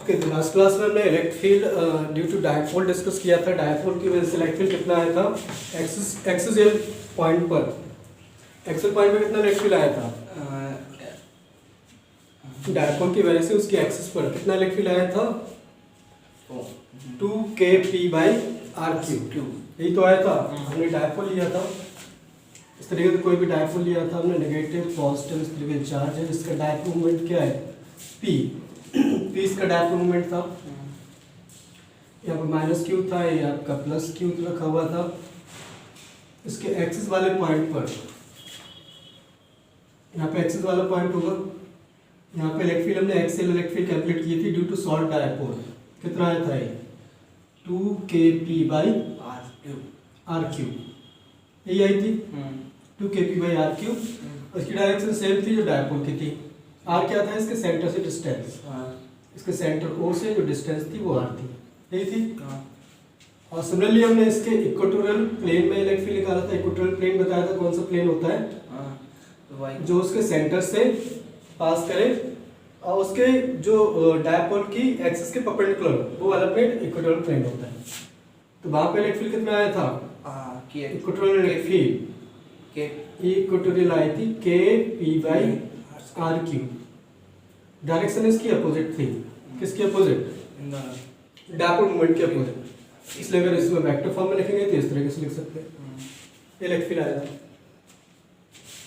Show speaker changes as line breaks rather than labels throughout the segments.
Okay, तो last class में हमने electric field due to dipole discuss किया था। डायपोल की वजह से इलेक्ट्रिक फील्ड कितना आया था एक्सियल पॉइंट पर। एक्सियल पॉइंट पर कितना इलेक्ट्रिक फील्ड आया था? डायपोल की वजह से उसकी एक्सिस पर कितना इलेक्ट्रिक फील्ड आया था? 2kp/r3। यही तो आया था। हमने डायपोल लिया था इस तरीके से, कोई भी डायपोल लिया था हमने, नेगेटिव पॉजिटिव इस तरीके से चार्ज है, इसका डायपोल मोमेंट क्या है? p इसका डायपोल मोमेंट था। यहाँ पर -q था, ये आपका +q रखा हुआ था। इसके एक्सिस वाले पॉइंट पर, यहाँ पे एक्सिस वाला पॉइंट होगा, यहाँ पे इलेक्ट्रिक फील्ड हमने एक्सियल इलेक्ट्रिक फील्ड कैलकुलेट की थी ड्यू टू सॉल्व डायपोल। कितना आया था ये? 2kp/r3। यही आई थी 2kp/r3। उसकी डायरेक्शन सेम थी जो डायपोल की थी। r क्या था? इसके सेंटर से डिस्टेंस, इसके सेंटर ओ से जो डिस्टेंस थी वो r थी। यही थी। और सिमिलरली हमने इसके इक्वेटोरियल प्लेन में इलेक्ट्रिक फील्ड निकाला था। इक्वेटोरियल प्लेन बताया था कौन सा प्लेन होता है? जो उसके सेंटर से पास करे और उसके जो डायपोल की एक्सिस के परपेंडिकुलर, वो वाला प्लेन इक्वेटोरियल प्लेन होता है। तो वहां पे इलेक्ट्रिक फील्ड कितना आया था? इक्वेटोरियल इलेक्ट्रिक फील्ड इक्वेटोरियल आई थी kp/r3। डायरेक्शन इसकी अपोजिट थी। किसकी अपोजिट? डायपोल मोमेंट के अपोजिट। इसलिए अगर इसमें वेक्टर फॉर्म में लिखेंगे तो इस तरीके से लिख सकते हैं। इलेक्ट्रिक फील्ड आया था।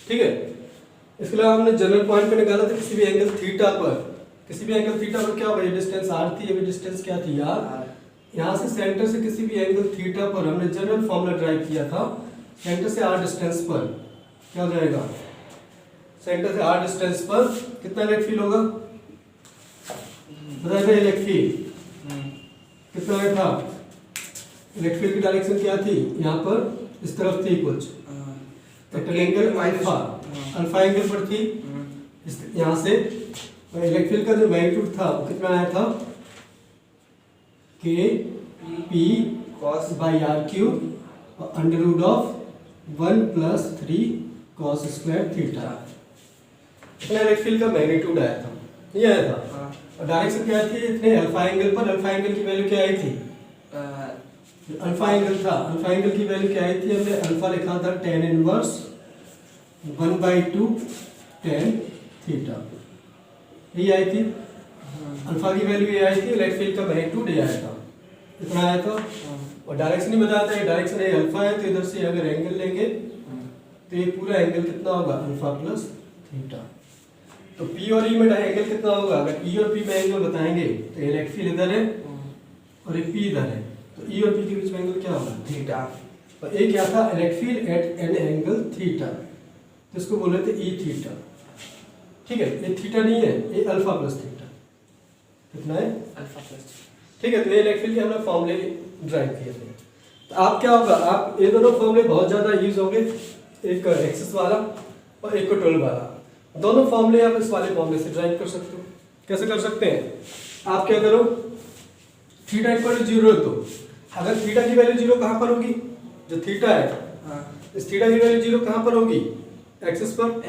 ठीक है। इसके अलावा हमने जनरल पॉइंट पे निकाला था किसी भी एंगल थीटा पर। किसी भी एंगल थीटा पर क्या होगा? ये डिस्टेंस r थी, ये भी डिस्टेंस क्या थी? r। यहाँ से सेंटर से किसी भी एंगल थीटा पर हमने जनरल फॉर्मूला ड्राइव किया था। सेंटर से r डिस्टेंस पर क्या हो जाएगा? सेंटर से r डिस्टेंस पर कितना इलेक्ट्रिक फील्ड होगा? बताइए इलेक्ट्रिक फील्ड कितना आया था? इलेक्ट्रिक फील्ड की डायरेक्शन क्या थी? यहाँ पर इस तरफ थी कुछ, एंगल अल्फा एंगल पर थी। यहाँ से इलेक्ट्रिक फील्ड का जो मैग्नीट्यूड था वो कितना आया था? kp/r3 √1 + 3 cos² theta. इतना इलेक्ट्रिक फील्ड का मैग्नीट्यूड आया था। ये आया था। और डायरेक्शन क्या थी? इतने अल्फा एंगल पर। अल्फा एंगल की वैल्यू क्या आई थी? अल्फा एंगल था, अल्फा एंगल की वैल्यू क्या आई थी? हमने अल्फा लिखा था tan इनवर्स 1/2 tan थीटा। ये आई थी अल्फा की वैल्यू, ये आई थी। इलेक्ट्रिक फील्ड का मैग्नीट्यूड ये आया था, इतना आया था। और डायरेक्शन ही बताया था, ये डायरेक्शन है अल्फा है, तो इधर से अगर एंगल लेंगे तो ये पूरा एंगल कितना होगा? Alpha plus theta. तो P और E में एंगल कितना होगा? अगर E और P में एंगल बताएंगे तो इलेक्ट्रिक फील्ड इधर है और ये P इधर है, तो E और P के बीच में एंगल क्या होगा? थीटा। और ये क्या था? Electric field at an angle theta, तो इसको बोल रहे थे E थीटा। ठीक है, ये थीटा नहीं है, ये अल्फा प्लस थीटा। कितना है? Alpha plus. ठीक है, तो ये इलेक्ट्रिक फील्ड के हमने फॉर्मूले ड्राइव किए थे। तो आप क्या होगा, आप ये दोनों फॉर्मूले बहुत ज्यादा यूज होंगे, एक एक्सिस वाला और इक्वेटोरियल वाला। दोनों फॉर्मूले आप इस वाले फॉर्मूले से ड्राइव कर सकते हो। कैसे कर सकते हैं? आप क्या करो, थीटा इक्वल टू 0 रख दो। अगर थीटा की वैल्यू 0 कहाँ पर होगी? जो थीटा है, इस थीटा की वैल्यू 0 कहाँ पर होगी? एक्सिस पर।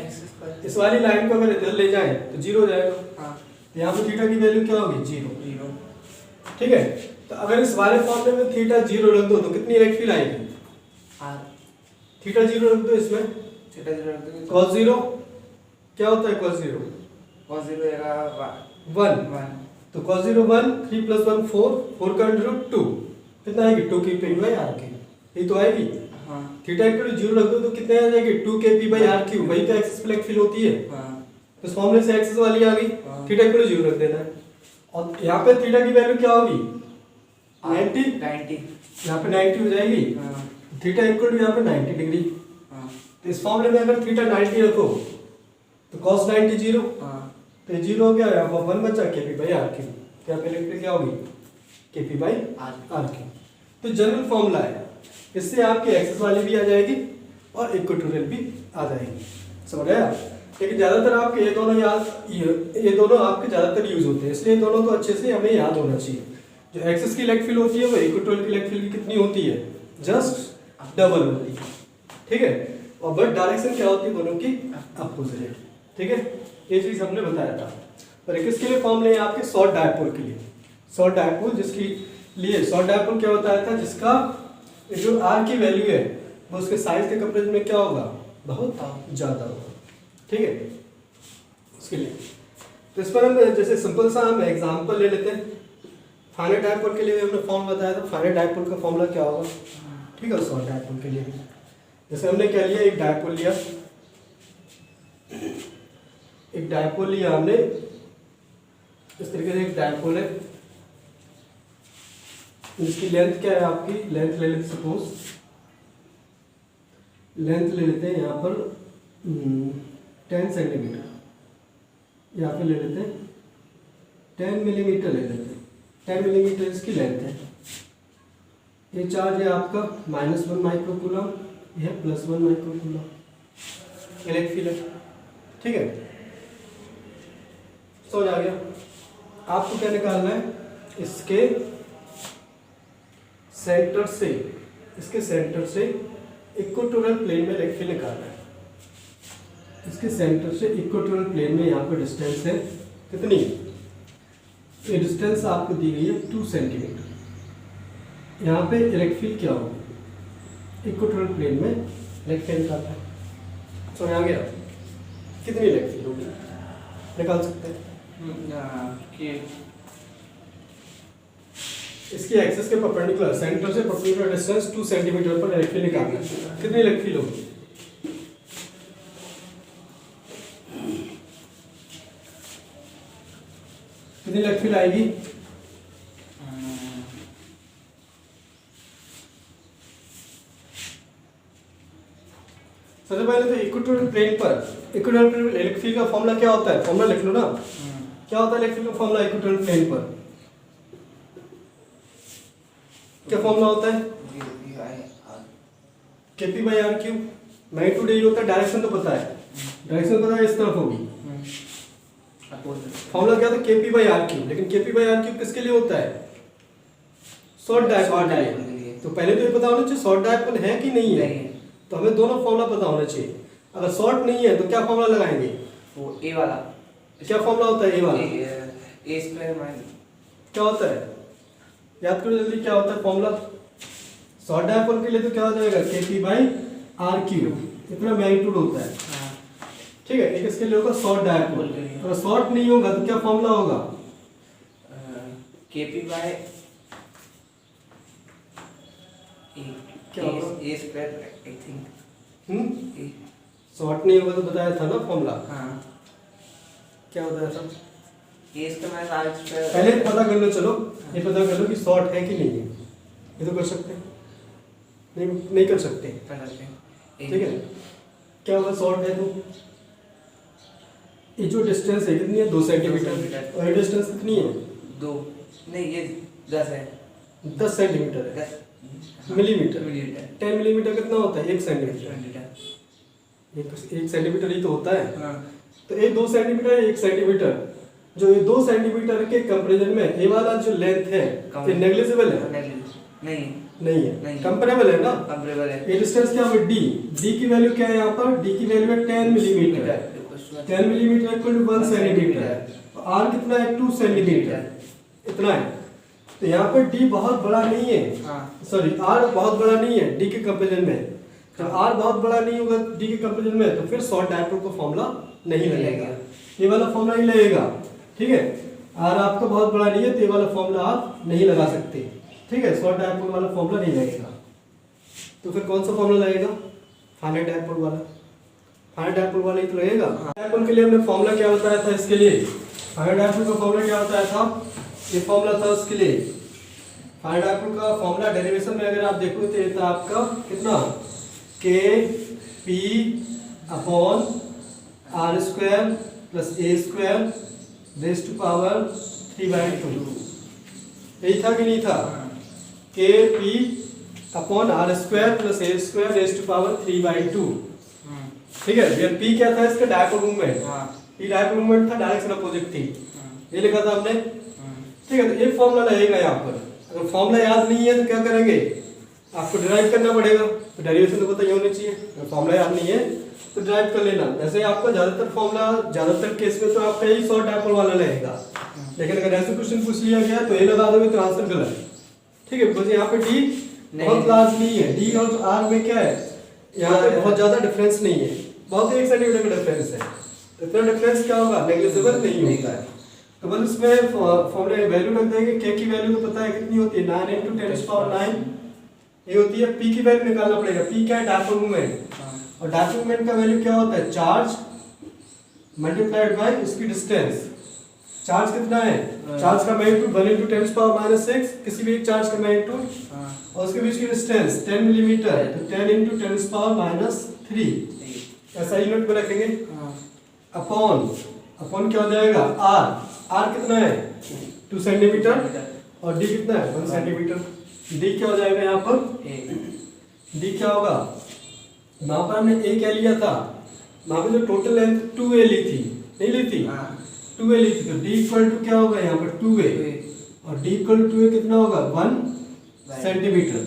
इस वाली लाइन को अगर इधर ले जाए तो 0 हो जाएगा। यहाँ पर थीटा की वैल्यू क्या होगी? 0। ठीक है, तो अगर इस वाले फॉर्मूले में थीटा 0 रख दो तो कितनी इलेक्ट्रिक फील्ड आएगी? थीटा 0 रख दो इसमें, cos 0 क्या होता है? cos 0 1। तो cos 0 1, 3 + 1 4, 4 का √ 2 कितना आएगी? 2kp/r3। ये तो आएगी। थीटा इक्वल टू 0 रख दो तो कितने आ जाएगी? 2kp/r3। वही तो एक्सिस पे इलेक्ट्रिक फील्ड होती है। तो इस फॉर्मूले से एक्सिस वाली आ गई। थीटा इक्वल टू 0 रख देना है। और यहाँ पे थीटा की वैल्यू क्या होगी? 90। यहाँ पे 90 हो जाएगी। थीटा इक्वल टू यहाँ पे 90 डिग्री। तो इस फॉर्मूले में अगर थीटा 90 रखो तो cos 90 0, तो 0 हो गया, यहाँ पर 1 बचा kp/r3। यहाँ पे इलेक्ट्रिक क्या होगी? kp/r3। तो जनरल फॉर्मूला है, इससे आपकी एक्सिस वाली भी आ जाएगी और इक्वेटोरियल भी आ जाएगी। समझ आया? लेकिन ज्यादातर आपके ये दोनों आपके ज्यादातर यूज होते हैं, इसलिए दोनों तो अच्छे से हमें याद होना चाहिए। जो एक्सिस की इलेक्ट्रिक फील्ड होती है वो इक्वेटोरियल की इलेक्ट्रिक फील्ड कितनी होती है? जस्ट डबल होती है। ठीक है, और बट डायरेक्शन क्या होती है? दोनों की अपोजिट। ठीक है, ये चीज हमने बताया था। और किसके लिए फॉर्मूले हैं आपके? शॉर्ट डायपोल के लिए। शॉर्ट डायपोल जिसकी लिए शॉर्ट डायपोल क्या होता था, जिसका जो आर की वैल्यू है वो उसके साइज के कंपेरिजन में क्या होगा, बहुत ज़्यादा होगा। ठीक है, उसके लिए तो इस पर हम जैसे सिंपल सा हम एग्जांपल ले लेते हैं। फाइनाइट डायपोल के लिए हमने फॉर्म बताया था, फाइनाइट डायपोल का फॉर्मूला क्या होगा। ठीक है, शॉर्ट डायपोल के लिए जैसे हमने क्या लिया, एक डायपोल लिया, एक डायपोल लिया हमने, इस तरीके से एक डायपोल है जिसकी लेंथ क्या है, आपकी लेंथ ले लेते, सपोज लेंथ ले लेते हैं यहाँ पर 10 सेंटीमीटर, या फिर ले लेते हैं 10 मिलीमीटर ले लेते हैं, 10 मिलीमीटर इसकी लेंथ है। ये चार्ज है आपका -1 माइक्रोकूलम, यह +1 माइक्रोकूलम इलेक्ट्रिक फील्ड है। ठीक है, समझ आ गया। आपको क्या निकालना है, इसके सेंटर से इक्वेटोरियल प्लेन में इलेक्ट्रिक फील्ड निकालना है। इसके सेंटर से इक्वेटोरियल प्लेन में यहाँ पर डिस्टेंस है कितनी, ये डिस्टेंस आपको दी गई है 2 सेंटीमीटर। यहाँ पे इलेक्ट्रिक फील्ड क्या होगी, इक्वेटोरियल प्लेन में इलेक्ट्रिक फील्ड निकालना है। समझ आ गया, कितनी इलेक्ट्रिक फील्ड होगी निकाल सकते हैं। इसकी एक्सिस के परपेंडिकुलर सेंटर से परपेंडिकुलर डिस्टेंस 2 सेंटीमीटर पर इलेक्ट्रिक फील्ड निकालना है। कितनी इलेक्ट्रिक फील्ड होगी, कितनी इलेक्ट्रिक फील्ड आएगी, सबसे पहले तो इक्वेटोरियल प्लेन पर इलेक्ट्रिक फील्ड का फॉर्मूला क्या होता है, फॉर्मूला लिख लो ना। क्या होता है इलेक्ट्रिक फील्ड का फॉर्मूला इक्वेटोरियल प्लेन पर, क्या फॉर्मूला होता है, KP/R3। मैग्नीट्यूड ये होता है, डायरेक्शन तो पता है, डायरेक्शन पता है इस तरफ होगी। फॉर्मूला क्या था, KP/R3, लेकिन KP/R3 किसके लिए होता है, शॉर्ट डायपोल के लिए। तो पहले तो ये पता होना चाहिए शॉर्ट डायपोल है कि नहीं है, तो हमें दोनों फॉर्मूला पता होना चाहिए। अगर शॉर्ट नहीं है तो क्या फॉर्मूला लगाएंगे,
वो ए वाला।
क्या फॉर्मूला होता है ए वाला,
A²
क्या होता है, याद करो जल्दी, क्या होता है फॉर्मूला शॉर्ट डायपोल के लिए, तो क्या हो जाएगा KP/R3, इतना मैग्नीट्यूड होता है। ठीक है, एक इसके लिए होगा शॉर्ट डायपोल। अगर शॉर्ट नहीं होगा तो क्या फॉर्मूला होगा,
KP/A² आई थिंक।
शॉर्ट नहीं होगा तो बताया था ना फॉर्मूला, क्या बताया था, पहले पता कर लो। चलो ये पता कर लो कि शॉर्ट है कि नहीं है, ये तो कर सकते हैं, नहीं कर सकते। ठीक है, क्या होगा शॉर्ट है तो ये जो डिस्टेंस है कितनी है, 2 सेंटीमीटर, और ये डिस्टेंस कितनी है,
2 नहीं, ये 10 है,
10 सेंटीमीटर है, मिलीमीटर। 10 मिलीमीटर कितना होता है, 1 सेंटीमीटर। 1 सेंटीमीटर ही तो होता है। तो ये 2 सेंटीमीटर, 1 सेंटीमीटर, जो ये 2 सेंटीमीटर के कंपैरिजन में ये वाला जो लेंथ है ये नेग्लिजिबल है, नहीं है, कंपेरेबल है ना, कंपेरेबल है। ये डिस्टेंस क्या है, डी की वैल्यू क्या है, यहाँ पर डी की वैल्यू है 10 millimetre, 10 millimetre equal to 1 centimetre, r कितना है, 2 सेंटीमीटर, इतना है। तो यहाँ पर डी बहुत बड़ा नहीं है, सॉरी आर बहुत बड़ा नहीं है डी के कंपेरिजन में। जब आर बहुत बड़ा नहीं होगा डी के कंपेरिजन में, तो फिर शॉर्ट डायपोल का फॉर्मूला नहीं लगेगा, ये वाला फॉर्मूला ही लगेगा। ठीक है, आर आपका बहुत बड़ा नहीं है तो ये वाला फॉर्मूला आप नहीं लगा सकते। ठीक है, शॉर्ट डायपोल वाला फॉर्मूला नहीं लगेगा। तो फिर कौन सा फॉर्मूला लगेगा, फाइनाइट डायपोल वाला, फाइनाइट डायपोल वाला ही तो लगेगा। डायपोल के लिए हमने फॉर्मूला क्या बताया था, इसके लिए फाइनाइट डायपोल का फॉर्मूला क्या बताया था, ये फॉर्मूला था उसके लिए। फाइनाइट डायपोल का फॉर्मूला डेरिवेशन में अगर आप देखो तो ये था आपका कितना, KP/R² + A²⁻³ यही था कि नहीं था, KP/R² + A²⁻³²। ठीक है, P क्या था इसका, dipole moment, P dipole moment था, डायरेक्शन अपोजिट थी, ये लिखा था हमने। ठीक है, तो ये फॉर्मूला लगेगा यहाँ पर। अगर फॉर्मूला याद नहीं है तो क्या करेंगे, आपको डिराइव करना पड़ेगा, तो डेरिवेशन तो पता ही होनी चाहिए। अगर फॉर्मूला याद नहीं है तो डिराइव कर लेना। वैसे आपका ज्यादातर फॉर्मूला, ज्यादातर केस में तो आपका यही शॉर्ट डायपोल वाला लगेगा। लेकिन अगर ऐसे क्वेश्चन पूछ लिया गया तो ए लगा दोगे तो आंसर गलत है, ठीक है। बिकॉज यहाँ पे डी बहुत लार्ज नहीं है, डी और आर में क्या है, यहाँ पे बहुत ज्यादा डिफरेंस नहीं है, बहुत 1 सेंटीमीटर का डिफरेंस है, तो इतना डिफरेंस क्या होगा, नेग्लिजिबल नहीं होगा। तो बस इसमें फॉर्मूले वैल्यू रख देंगे, के की वैल्यू तो पता है कितनी होती है, 9 × 10⁹ ये होती है। पी की वैल्यू निकालना पड़ेगा, पी क्या है, डायपोल मोमेंट, और डायपोल मोमेंट का वैल्यू क्या होता है, चार्ज मल्टीप्लाइड बाय इसकी डिस्टेंस। चार्ज कितना है, चार्ज का मैग्नीट्यूड 1 × 10⁻⁶, किसी भी एक चार्ज का मैग्नीट्यूड, और उसके बीच की डिस्टेंस 10 मिलीमीटर, तो 10 × 10⁻³ ऐसा यूनिट में रखेंगे। अपॉन क्या हो जाएगा, आर कितना है 2 सेंटीमीटर, और डी कितना है 1 सेंटीमीटर। डी क्या हो जाएगा यहाँ पर, डी क्या होगा, वहां पर हमने ए क्या लिया था, वहां पे जो टोटल लेंथ 2a ली थी, नहीं ली थी, 2a ली थी, तो d इक्वल टू क्या होगा यहाँ पर 2a, और d इक्वल टू 2a कितना होगा 1 सेंटीमीटर,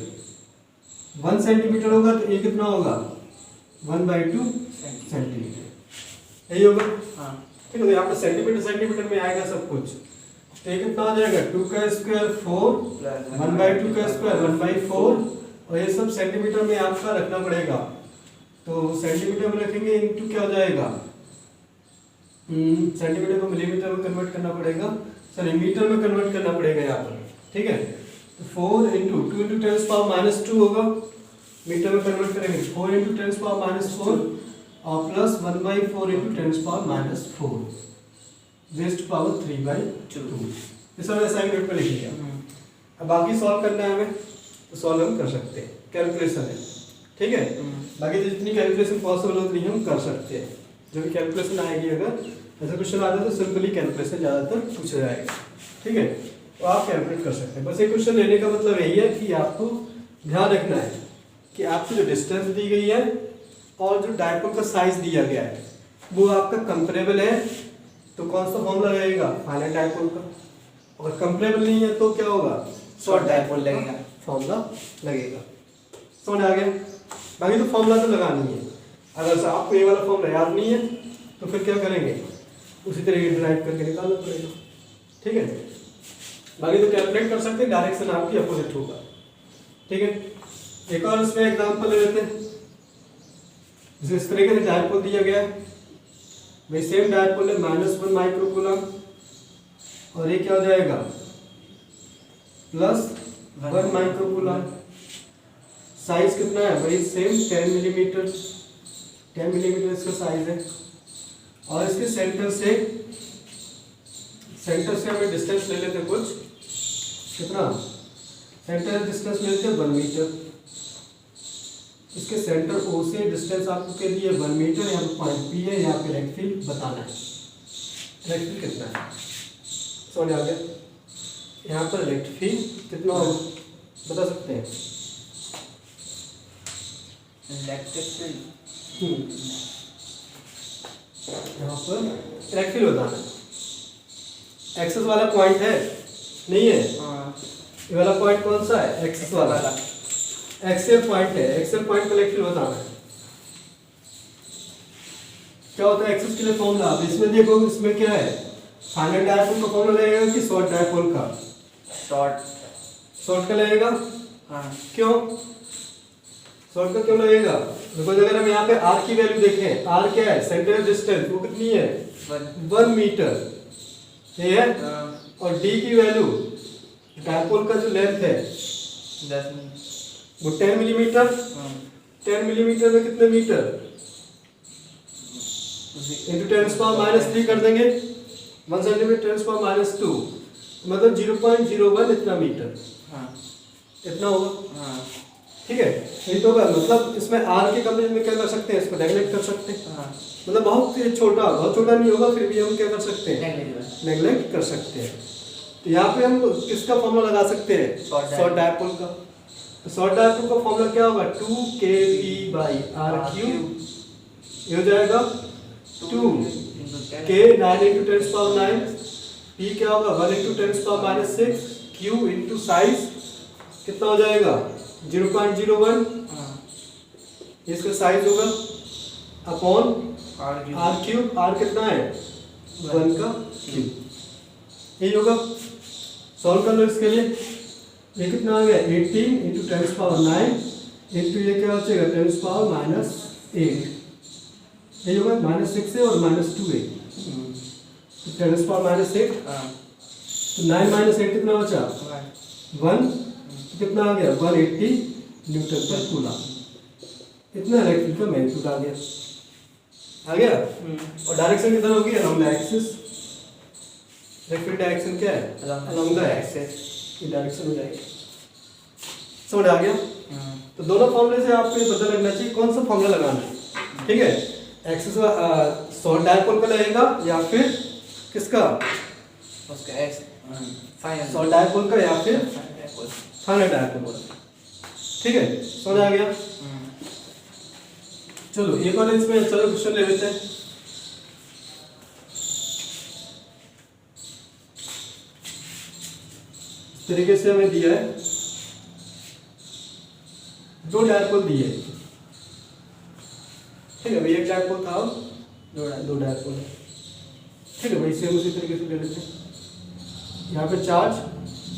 1 सेंटीमीटर होगा तो a कितना होगा 1/2 सेंटीमीटर, यही होगा। ठीक है, तो यहाँ पर सेंटीमीटर में आएगा सब कुछ, तो ये कितना हो जाएगा 2 का स्क्वायर 4, 1/2 का स्क्वायर 1/4, और ये सब सेंटीमीटर में आपका रखना पड़ेगा, तो सेंटीमीटर में रखेंगे इनटू क्या हो जाएगा, सेंटीमीटर को मिलीमीटर में कन्वर्ट करना पड़ेगा, सॉरी मीटर में कन्वर्ट करना पड़ेगा यहाँ पर, ठीक है। तो 4 × 2 × 10⁻² होगा, मीटर में कन्वर्ट करेंगे 4 × 10⁻⁴, और प्लस 1/4 × 10⁻⁴, रेज़्ड टू पावर 3/2। इस तरह ऐसा यूनिट में लिख लिया। अब बाकी सॉल्व करना है हमें, तो सॉल्व हम कर सकते हैं, कैलकुलेशन है, ठीक है। बाकी तो जितनी कैलकुलेशन पॉसिबल उतनी हम कर सकते हैं, जो भी कैलकुलेशन आएगी, अगर ऐसा क्वेश्चन आता है तो सिंपली कैलकुलेशन ज़्यादातर पूछा जाएगा, ठीक है, तो आप कैलकुलेट कर सकते हैं। बस एक क्वेश्चन लेने का मतलब यही है कि आपको ध्यान रखना है कि आपको जो डिस्टेंस दी गई है और जो डायपोल का साइज दिया गया है वो आपका कंपेरेबल है, तो कौन सा फॉर्मूला रहेगा, फाइनाइट डायपोल का। अगर कंपेरेबल नहीं है तो क्या होगा, शॉर्ट डायपोल लगेगा, फॉर्मूला लगेगा। समझ आ गया। बाकी तो फॉर्मूला तो लगानी है, अगर आपको ये वाला फॉर्मूला याद नहीं है तो फिर क्या करेंगे, उसी तरीके ड्राइव करके निकालना पड़ेगा, ठीक है। बाकी तो कैलकुलेट कर सकते हैं, डायरेक्शन आपकी अपोजिट होगा, ठीक है। एक और इसमें एग्जांपल ले लेते हैं, जैसे इस तरीके से डायपोल दिया गया है, भाई सेम डायपोल है -1 माइक्रोकूलम, और ये क्या हो जाएगा +1 माइक्रोकूलम। साइज कितना है भाई, सेम 10 मिलीमीटर, 10 मिलीमीटर इसका साइज है, और इसके सेंटर से हमें डिस्टेंस ले लेते कुछ, कितना, सेंटर डिस्टेंस ले लेते 1 मीटर। इसके सेंटर ओ से डिस्टेंस आपको कह दिए 1 मीटर, यहाँ पे पॉइंट पी है, यहाँ पे रेक्टिल बताना है, रेक्टिल कितना है, समझ आ गया। यहाँ पर रेक्टिल कितना हो बता सकते हैं, यहाँ पर रेक्टिल बताना है। एक्सेस वाला पॉइंट है नहीं है, ये वाला पॉइंट कौन सा है, एक्सेस वाला, एक्सेल पॉइंट है, एक्सेल पॉइंट का रेक्टिल बताना है। क्या होता है एक्सेस के लिए फॉर्मूला, अब इसमें देखो, इसमें क्या है, फाइनाइट डायपोल का फॉर्मूला लगेगा कि शॉर्ट डायपोल का, शॉर्ट का लगेगा, क्यों शॉर्ट का क्यों लगेगा, बिकॉज अगर हम यहाँ पे आर की वैल्यू देखें, आर क्या है, सेंटर डिस्टेंस, वो कितनी है 1 मीटर, ये है, और डी की वैल्यू, डायपोल का जो लेंथ है वो 10 मिलीमीटर, 10 मिलीमीटर में कितने मीटर, इंटू 10⁻³ कर देंगे, 1 सेंटीमीटर 10⁻², मतलब 0.01 इतना मीटर, इतना होगा, ठीक है। नहीं तो मतलब इसमें आर के कंपेरिजन में क्या कर सकते हैं, इसको नेगलेक्ट कर सकते हैं, मतलब बहुत छोटा नहीं होगा, फिर भी हम क्या कर सकते हैं, नेगलेक्ट कर सकते हैं। तो यहाँ पे हम किसका फॉर्मूला लगा सकते हैं, शॉर्ट डायपोल का। तो शॉर्ट डायपोल का फॉर्मूला क्या होगा, 2kb/r³, ये हो जाएगा 2k 9 × 10⁹, p क्या होगा 1 × 10⁻⁶, q इंटू साइज कितना हो जाएगा 0.01, इसका साइज होगा अपॉन r³, r कितना है 1 का क्यूब, यही होगा। सॉल्व कर लो इसके लिए। ये कितना आ गया 18 इंटू 10⁹ इंटू ये क्या हो जाएगा 10⁻⁻8। यही होगा -6 है और -2 है तो 10⁻⁸।
हाँ
तो 9 - 8 कितना बचा 1। कितना आ गया 180 न्यूटन पर कूलम। इतना इलेक्ट्रिक का मैग्नीट्यूड आ गया। और डायरेक्शन किधर होगी along the axis. Electric direction क्या है अलोंग द एक्सिस। ये डायरेक्शन हो जाएगी। समझ आ गया। तो दोनों फॉर्मूले से आपको ये पता लगना चाहिए कौन सा फॉर्मूला लगाना है। ठीक है एक्सिस सॉलिड डायपोल का लगेगा या फिर किसका
उसका एक्स फाइनल
सॉलिड डायपोल का या फिर फाइनल डायपोल। ठीक है समझ आ गया। चलो एक और इसमें चलो क्वेश्चन ले लेते हैं। इस तरीके से हमें दिया है दो डायपोल दिए। ठीक है भाई एक डायपोल था दो डायपोल है। ठीक है भाई सेम उसी तरीके से ले लेते हैं। यहाँ पे चार्ज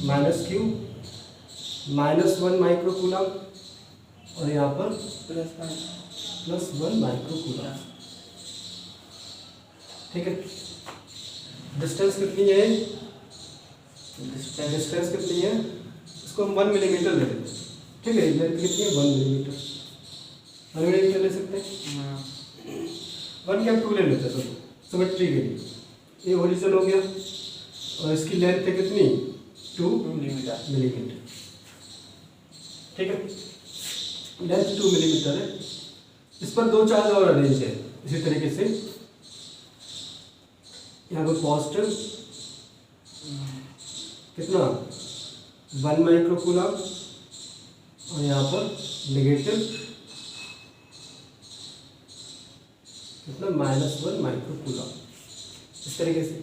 -q -1 माइक्रो कूलम और यहाँ पर +1 माइक्रो कूलम। ठीक है डिस्टेंस कितनी है डिस्टेंस कितनी है इसको हम 1 मिलीमीटर ले लेते हैं। ठीक है लेंथ कितनी है 1 मिलीमीटर। 1 मिलीमीटर ले सकते हैं 1 क्या 2 ले लेते हैं सिमेट्री के लिए। ये हॉरिजॉन्टल हो गया और इसकी लेंथ है कितनी 2 मिलीमीटर। ठीक है लेंथ 2 मिलीमीटर है। इस पर दो चार्ज और अरेंज है इसी तरीके से। यहाँ पर पॉजिटिव कितना 1 माइक्रो कूलम और यहाँ पर नेगेटिव कितना -1 माइक्रो कूलम इस तरीके से।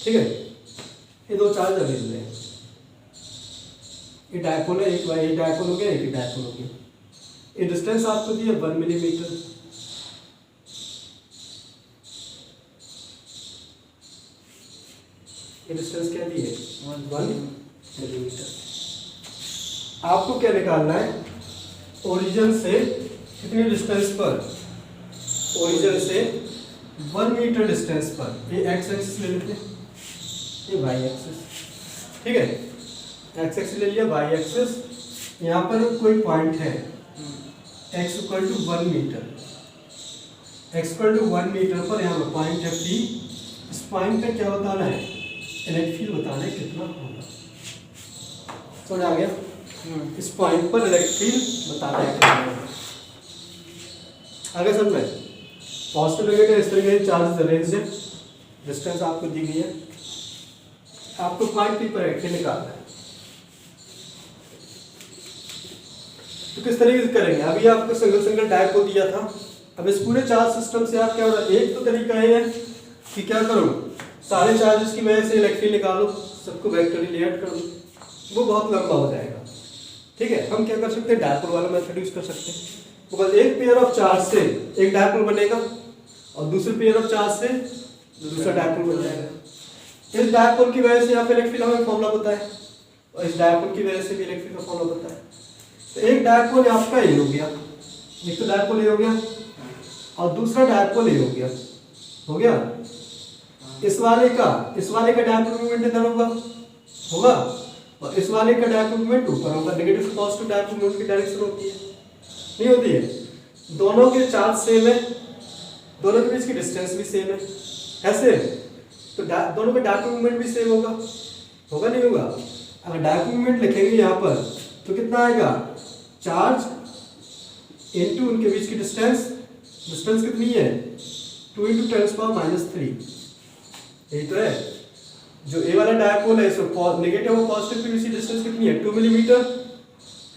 ठीक है ये दो चार्ज अरेंज है। ये डायपोल है एक डायपोल हो गया एक डायपोल हो गया। ये डिस्टेंस आपको दिया 1 मिलीमीटर। ये डिस्टेंस क्या दी है 1 मिलीमीटर। आपको क्या निकालना है ओरिजिन से कितनी डिस्टेंस पर ओरिजिन से 1 मीटर डिस्टेंस पर। ये एक्स एक्सिस ले लेते हैं ये वाई एक्सिस। ठीक है एक्स एक्सिस ले लिया वाई एक्सिस। यहाँ पर कोई पॉइंट है x = 1 मीटर। x = 1 मीटर पर यहाँ पर पॉइंट है P। इस पॉइंट का क्या बताना है इलेक्ट्रिक फील्ड बताना है कितना होगा। समझ आ गया। इस पॉइंट पर इलेक्ट्रिक फील्ड बताना है कितना होगा। आगे समझ में पॉजिटिव नेगेटिव इस तरीके से चार्ज अरेंज है। डिस्टेंस आपको दी गई है। आपको पॉइंट P पर इलेक्ट्रिक निकालना है। तो किस तरीके से करेंगे अभी आपको सिंगल डायपोल दिया था। अब इस पूरे चार्ज सिस्टम से आप क्या हो रहा है एक तो तरीका है कि क्या करो सारे चार्जेस की वजह से इलेक्ट्रिक फील्ड निकालो सबको वेक्टोरियल ऐड कर दो। वो बहुत लंबा हो जाएगा। ठीक है हम क्या कर सकते हैं डायपोल वाला मेथड यूज कर सकते हैं। तो बस एक पेयर ऑफ चार्ज से एक डायपोल बनेगा और दूसरे पेयर ऑफ चार्ज से दूसरा डायपोल बन जाएगा। इस डायपोल की वजह से यहाँ पे इलेक्ट्रिक फील्ड हमें फॉर्मूला पता है और इस डायपोल की वजह से भी इलेक्ट्रिक फील्ड का फॉर्मूला पता है। तो एक डायपोल आपका ये हो गया एक तो डायपोल ये हो गया और दूसरा डायपोल ये हो गया इस वाले का डायपोल मोमेंट इधर होगा और इस वाले का डायपोल मोमेंट ऊपर होगा। नेगेटिव पॉजिटिव डायपोल मोमेंट की डायरेक्शन होती है नहीं होती है। दोनों के चार्ज सेम है दोनों के बीच की डिस्टेंस भी सेम है ऐसे तो दोनों का डायपोल मोमेंट भी सेम होगा नहीं होगा। अगर डायपोल मोमेंट लिखेंगे यहाँ पर तो कितना आएगा चार्ज इनटू उनके बीच की डिस्टेंस कितनी है 2 × 10⁻³ यही तो है। जो ए वाला डायपोल है इसमें नेगेटिव और पॉजिटिव के बीच की डिस्टेंस कितनी है 2 मिलीमीटर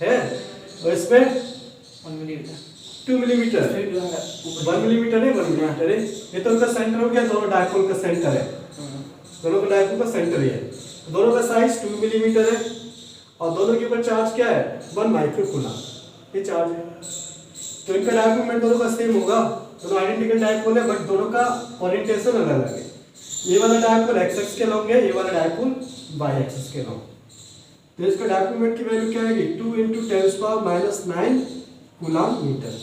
है और इसमें
1 मिलीमीटर
2 मिलीमीटर 1 मिलीमीटर है 1 मिलीमीटर है। ये तो उनका सेंटर हो गया दोनों डायपोल का सेंटर है दोनों का डायपोल का सेंटर ही है। दोनों का साइज 2 मिलीमीटर है और दोनों के ऊपर चार्ज क्या है 1 माइक्रो कूलम ये चार्ज है। तो इनका डायपोल मोमेंट दोनों का सेम होगा दोनों आइडेंटिकल डायपोल है बट दोनों का ओरिएंटेशन अलग अलग है। ये वाला डायपोल x के लॉन्ग है, ये वाला डायपोल y के लॉन्ग। तो इसका डायपोल मोमेंट की वैल्यू क्या आएगी 2 × 10⁻⁹ कूलम मीटर।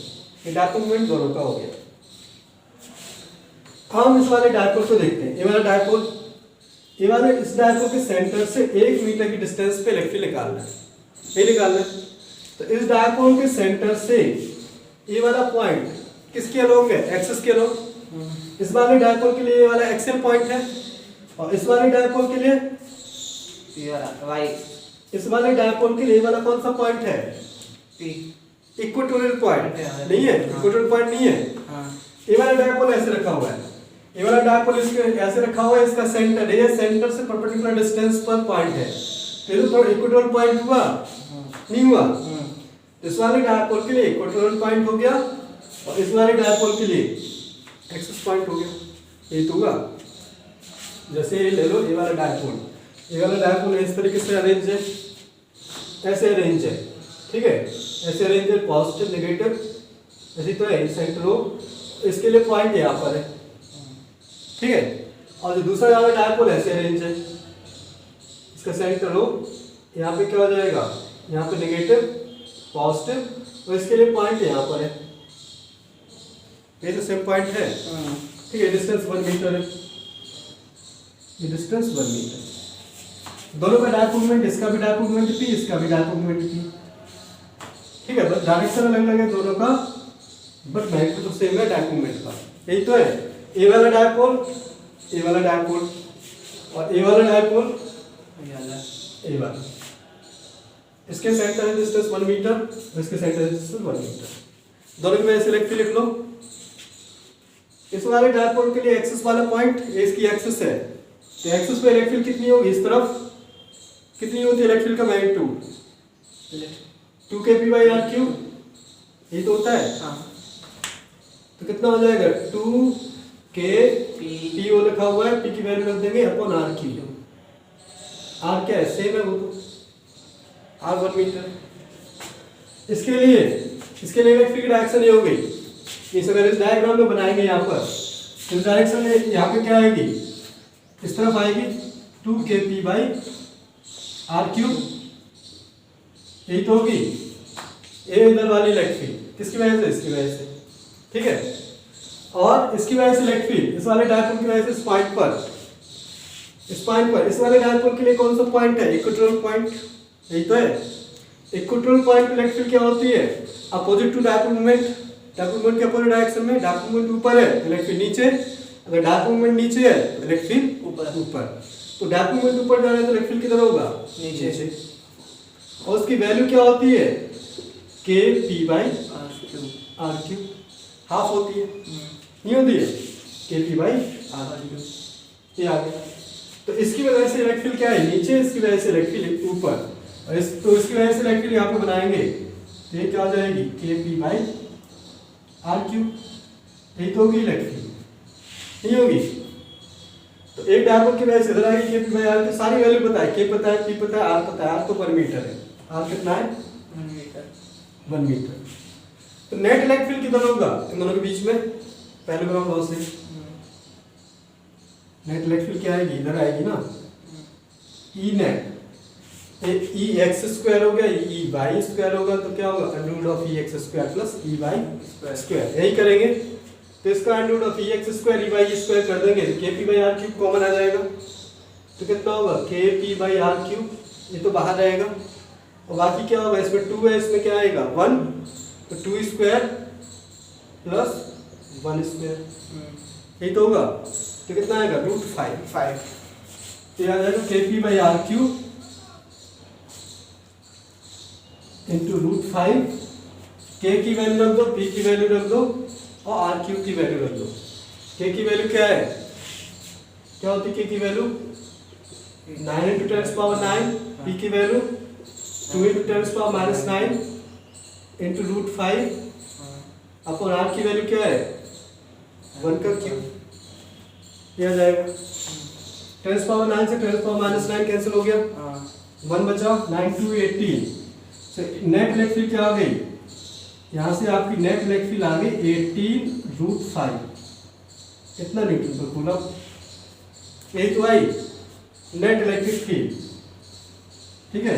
ये डायपोल मोमेंट दोनों का हो गया। हम इस वाले डायपोल को देखते हैं। ये वाला डायपोल, ये वाले इस डायपोल के सेंटर से 1 मीटर की डिस्टेंस पे इलेक्ट्रिक निकालना है, ये निकालना है। तो इस डायपोल के सेंटर से ये वाला पॉइंट किसके अलोंग है, एक्सिस के अलोंग। इस वाले डायपोल के लिए ये वाला एक्सियल पॉइंट है, और इस वाले डायपोल के लिए
ये वाला वाई,
इस वाले डायपोल के लिए वाला कौन सा पॉइंट है,
पी।
इक्वेटोरियल पॉइंट नहीं है, इक्वेटोरियल पॉइंट नहीं है।
हाँ।
ये वाला डायपोल ऐसे रखा हुआ है, ये वाला डायपोल इसके ऐसे रखा हुआ है, इसका सेंटर है, ये सेंटर से परपेंडिकुलर डिस्टेंस पर पॉइंट है। ये तो इक्वेटोरियल पॉइंट हुआ नहीं हुआ। इस वाले डायपोल के लिए इक्वेटोरियल पॉइंट हो गया, और इस वाले डायपोल के लिए एक्सिस पॉइंट हो गया। ये तो हुआ। जैसे ये ले लो, ये वाला डायपोल, ये वाला डायपोल इस तरीके से अरेंज है, ऐसे अरेंज है, ठीक है, ऐसे अरेंज है, पॉजिटिव नेगेटिव ऐसे तो है। सेंटर हो, इसके लिए पॉइंट यहाँ पर है, ठीक है। और जो दूसरा वाला डायपोल ऐसे अरेंज है, इसका सेंटर हो, यहाँ पे क्या हो जाएगा, यहाँ पे नेगेटिव पॉजिटिव, और इसके लिए पॉइंट यहाँ पर है, ये तो सेम पॉइंट है, ठीक है। डिस्टेंस 1 मीटर है, ये डिस्टेंस 1 मीटर। दोनों का डायपोल मोमेंट, इसका भी डायपोल मोमेंट p, इसका भी डायपोल मोमेंट p, ठीक है। बस डायरेक्शन अलग अलग है दोनों का, बट मैग्नीट्यूड तो सेम है डायपोल मोमेंट का। यही तो है, ये वाला डायपोल, ये वाला डायपोल, और ये वाला डायपोल, ये वाला, इसके सेंटर डिस्टेंस 1 मीटर, इसके सेंटर डिस्टेंस 1 मीटर। दोनों की वजह से इलेक्ट्रिक लिख लो। इस वाले डायपोल के लिए एक्सिस वाला पॉइंट, ये इसकी एक्सिस है, तो एक्सिस पे इलेक्ट्रिक कितनी होगी, इस तरफ कितनी होती है इलेक्ट्रिक का मैग्नीट्यूड 2 kp/r³, ये तो होता है।
हाँ।
तो कितना हो जाएगा 2 k p वो लिखा हुआ है, p की वैल्यू रख देंगे अपॉन r³। r क्या है, सेम है वो तो, r 1 मीटर। इसके लिए इलेक्ट्रिक डायरेक्शन ये हो गई। इस अगर इस डायग्राम में बनाएंगे यहाँ पर, इस डायरेक्शन में यहाँ पे क्या आएगी, इस तरफ आएगी 2 kp/r³, यही तो होगी। ये इधर वाली इलेक्ट्रिक किसकी वजह से, इसकी वजह से, ठीक है। और इसकी वजह से इलेक्ट्रिक इस वाले डायपोल की वजह से इस पॉइंट पर, इस वाले डायपोल के लिए कौन सा पॉइंट है, इक्वेटोरियल पॉइंट, यही तो है। इक्वेटोरियल पॉइंट इलेक्ट्रिक क्या होती है, opposite to dipole moment. Dipole moment के अपोजिट डायरेक्शन में, डायपोल मोमेंट ऊपर है इलेक्ट्रिक नीचे, अगर डायपोल मोमेंट नीचे है तो इलेक्ट्रिक ऊपर। तो डायपोल मोमेंट ऊपर जा रहा है तो इलेक्ट्रिक किधर होगा, नीचे। और उसकी वैल्यू क्या होती है, kp/r³, हाफ होती है, नहीं होती है, kp/r³, ये आ गया। तो इसकी वजह से इलेक्ट्रिक क्या है, नीचे, इसकी वजह से इलेक्ट्रिक ऊपर, और तो इसकी वजह से इलेक्ट्रिक यहाँ पे बनाएंगे, तो ये क्या हो जाएगी kp/r³, यही तो होगी इलेक्ट्रिक, नहीं होगी। तो एक डायपोल की वजह से इधर आएगी kp/r, सारी वैल्यू पता है, k पता है, p पता है, r पता है। r तो 1 मीटर है, r कितना है 1 मीटर। तो नेट इलेक्ट्रिक फील्ड किधर होगा, इन दोनों के बीच में, पैरेललोग्राम लॉ से नेट इलेक्ट्रिक फील्ड क्या आएगी, इधर आएगी ना, E नेट, E x² हो गया, E y² होगा, तो क्या होगा √of E x² + E y², यही करेंगे। तो इसका √of E x² E y² कर देंगे, kp/r³ कॉमन आ जाएगा, तो कितना होगा kp/r³, ये तो बाहर रहेगा, और बाकी क्या होगा, इसमें 2 है, इसमें क्या आएगा 1, तो 2² + 1², यही तो होगा। तो कितना आएगा √5, तो ये आ जाएगा kp/r³ इंटू √5, k की वैल्यू रख दो, p की वैल्यू रख दो, और r³ की वैल्यू रख दो। k की वैल्यू क्या है, क्या होती है k की वैल्यू 9 × 10⁹, p की वैल्यू 2 × 10⁻⁹ इंटू √5 अपॉन r की वैल्यू क्या है 1 का क्यूब, ये आ जाएगा। 10⁻9 से 10⁻�9 कैंसिल हो गया, 1 बचा, 9 × 2 = 18। नेट इलेक्ट्रिक क्या आ गई, यहाँ से आपकी नेट इलेक्ट्रिक आ गई 18 √5, इतना न्यूटन पर कूलम, यही तो आई नेट इलेक्ट्रिक फील्ड, ठीक है।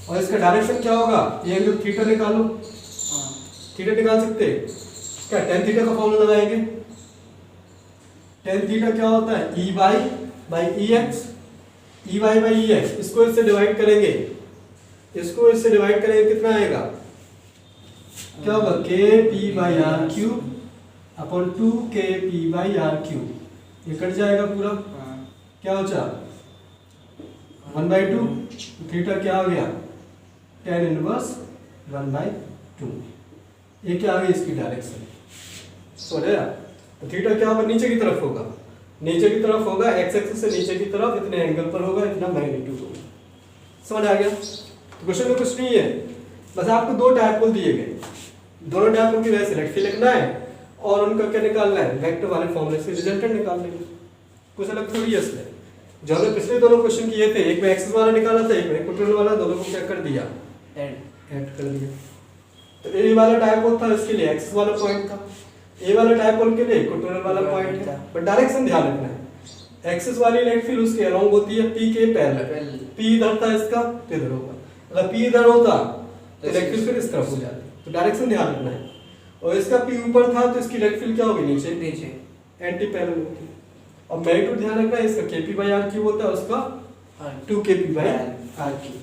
और इसका डायरेक्शन क्या होगा, ये एंगल थीटा निकालो,
हाँ
थीटा निकाल सकते हैं क्या, टेन थीटा का फॉर्मूला लगाएंगे। टेन थीटा क्या होता है, E y by E x, E y by E x, इसको इससे डिवाइड करेंगे, इसको इससे डिवाइड करेंगे, कितना आएगा, क्या होगा, k p by r cube upon 2 k p by r cube, ये कट जाएगा पूरा,
हाँ
क्या बचा 1/2, थीटा क्या आ गया tan इनवर्स 1/2, ये क्या आ गई इसकी डायरेक्शन, समझ आया। तो थीटा क्या होगा, नीचे की तरफ होगा, नीचे की तरफ होगा, एक्स एक्सिस से नीचे की तरफ इतने एंगल पर होगा, इतना मैग्नीट्यूड होगा, समझ आ गया। तो क्वेश्चन में कुछ नहीं है, बस आपको दो डायपोल दिए गए, दोनों डायपोल की वजह से इलेक्ट्रिक फील्ड लिखना है और उनका क्या निकालना है, वेक्टर वाले फॉर्मूले से रिजल्टेंट निकाल लेंगे, कुछ अलग थोड़ी है इसमें। जो हमने पिछले दोनों क्वेश्चन किए थे, एक में एक्सिस वाला निकाला था, एक में इक्वेटोरियल वाला, दोनों को क्या कर दिया, ऐड कर दिया। तो ए वाला डायपोल था, इसके लिए एक्सिस वाला पॉइंट था, ए वाला डायपोल के लिए इक्वेटोरियल वाला पॉइंट है, बट डायरेक्शन ध्यान रखना है, एक्सिस वाली इलेक्ट्रिक फील्ड उसके अलोंग होती है पी के पैरेलल, पी इधर था इसका तो इधर होगा, अगर पी इधर होता तो इलेक्ट्रिक फील्ड इस तरफ हो जाती, तो डायरेक्शन ध्यान रखना है। और इसका पी ऊपर था तो इसकी इलेक्ट्रिक फील्ड क्या होगी, नीचे
नीचे
एंटी पैरेलल होगी। और मैग्नीट्यूड ध्यान रखना है, इसका केपी बाई आर क्यूब होता है, उसका 2 केपी बाई आर क्यूब,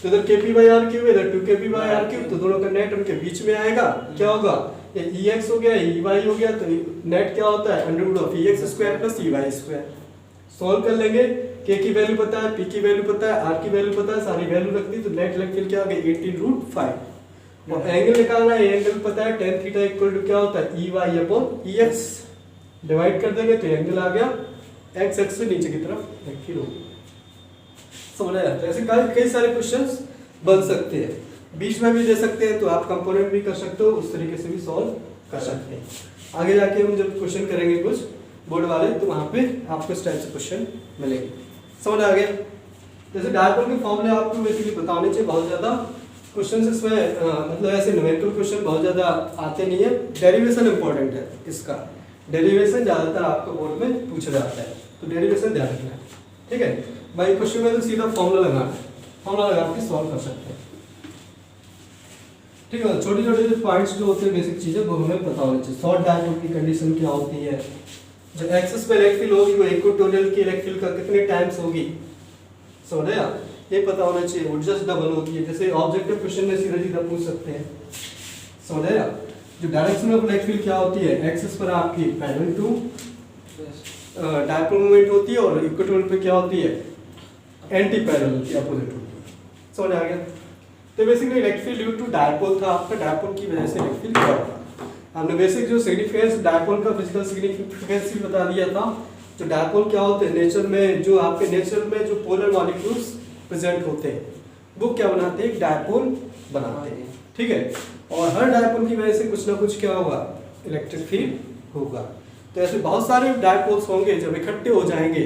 तो इधर केपी बाई आर क्यूब, इधर 2 केपी बाई आर क्यूब, तो दोनों का नेट उनके बीच में आएगा, क्या होगा, ये ई एक्स हो गया, ई वाई हो गया, तो नेट क्या होता है, under root of E x square plus E y square. Solve कर लेंगे, के की वैल्यू पता है, पी की वैल्यू पता है, आर की वैल्यू पता है, सारी वैल्यू रख दी, तो नेट इलेक्ट्रिक फील्ड क्या हो गया 18√5। और एंगल निकालना है, एंगल पता है tan थीटा इक्वल टू क्या होता है, ई वाई अपॉन ई एक्स, डिवाइड कर देंगे तो एंगल आ गया एक्स एक्स से नीचे की तरफ इलेक्ट्रिक होगी, समझ आया। तो ऐसे कई सारे क्वेश्चंस बन सकते हैं, बीच में भी दे सकते हैं, तो आप कंपोनेंट भी कर सकते हो, उस तरीके से भी सॉल्व कर सकते हैं। आगे जाके हम जब क्वेश्चन करेंगे कुछ बोर्ड वाले, तो वहाँ पे आपको इस टाइप से क्वेश्चन मिलेंगे, समझ आ गया। जैसे डायपोल के फॉर्मूले आपको बेसिकली बताने चाहिए, बहुत ज़्यादा क्वेश्चन इसमें मतलब ऐसे न्यूमेरिकल क्वेश्चन बहुत ज़्यादा आते नहीं है, डेरिवेशन इंपॉर्टेंट है इसका, डेरिवेशन ज़्यादातर आपको बोर्ड में पूछा जाता है, तो डेरिवेशन ध्यान रखना है, ठीक है भाई। क्वेश्चन में तो सीधा फॉर्मूला लगाना है, फॉर्मूला लगा के सॉल्व कर सकते हैं, ठीक है। छोटे छोटे जो पॉइंट्स जो होते हैं, बेसिक चीज़ें वो हमें पता होनी चाहिए। शॉर्ट डायपोल की कंडीशन क्या होती है, जो एक्सिस पे इलेक्ट्रिक फील्ड होगी वो इक्वेटोरियल की इलेक्ट्रिक फील्ड का कितने टाइम्स होगी, समझ रहे हैं, ये पता होना चाहिए। वो जस्ट डबल होती है, जैसे ऑब्जेक्टिव क्वेश्चन में सीधा सीधा पूछ सकते हैं, समझ रहे हैं। जो डायरेक्शन ऑफ इलेक्ट्रिक फील्ड क्या होती है, एक्सिस पर आपकी पैरेलल टू डायपोल मोमेंट होती है, और इक्वेटोरियल पे क्या होती है, एंटी पैरेलल की अपोजिट होती है, समझ आ गया। तो basically electric field due to dipole था आपका, डायपोल की वजह से इलेक्ट्रिक फील्ड क्या होता है। हमने बेसिक जो सिग्निफिकेंस डायपोल का फिजिकल सिग्निफिकेंस भी बता दिया था। जो डायपोल क्या होते हैं, नेचर में जो आपके नेचर में जो पोलर मॉलिक्यूल्स प्रेजेंट होते हैं, वो क्या बनाते हैं, एक डायपोल बनाते हैं, ठीक है। और हर डायपोल की वजह से कुछ ना कुछ क्या होगा, इलेक्ट्रिक फील्ड होगा। तो ऐसे बहुत सारे डायपोल्स होंगे, जब इकट्ठे हो जाएंगे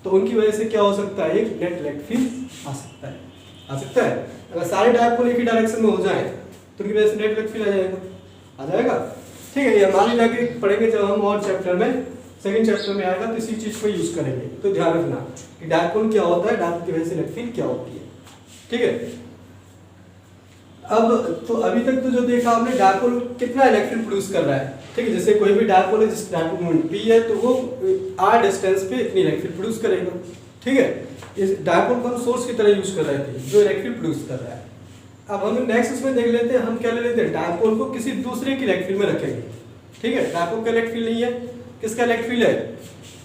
तो उनकी वजह से क्या हो सकता है, एक नेट इलेक्ट्रिक फील्ड आ सकता है, आ सकता है। अगर सारे डायपोल एक ही डायरेक्शन में हो जाए तो उनकी वजह से नेट इलेक्ट्रिक फील्ड आ जाएगा, ठीक है। ये मान लीजिए पढ़ेंगे जब हम और चैप्टर में, सेकंड चैप्टर में आएगा, तो इसी चीज को यूज करेंगे। तो ध्यान रखना कि डायपोल क्या होता है, डायपोल की वजह से इलेक्ट्रिक फील्ड क्या होती है, ठीक है। अब तो अभी तक तो जो देखा आपने, डायपोल कितना इलेक्ट्रिक प्रोड्यूस कर रहा है, ठीक है। जैसे कोई भी डायपोल है, जिस डायपोल मोमेंट p है, तो वो r डिस्टेंस पे इतनी इलेक्ट्रिक प्रोड्यूस करेगा, ठीक है। इस डायपोल को हम सोर्स की तरह यूज कर रहे थे, जो इलेक्ट्रिक प्रोड्यूस कर रहा है। अब हम नेक्स्ट इसमें देख लेते हैं, हम क्या ले लेते हैं, डायपोल को किसी दूसरे की इलेक्ट्रिक फील्ड में रखेंगे, ठीक है। डायपोल का इलेक्ट्रिक फील्ड नहीं है, किसका इलेक्ट्रिक फील्ड है,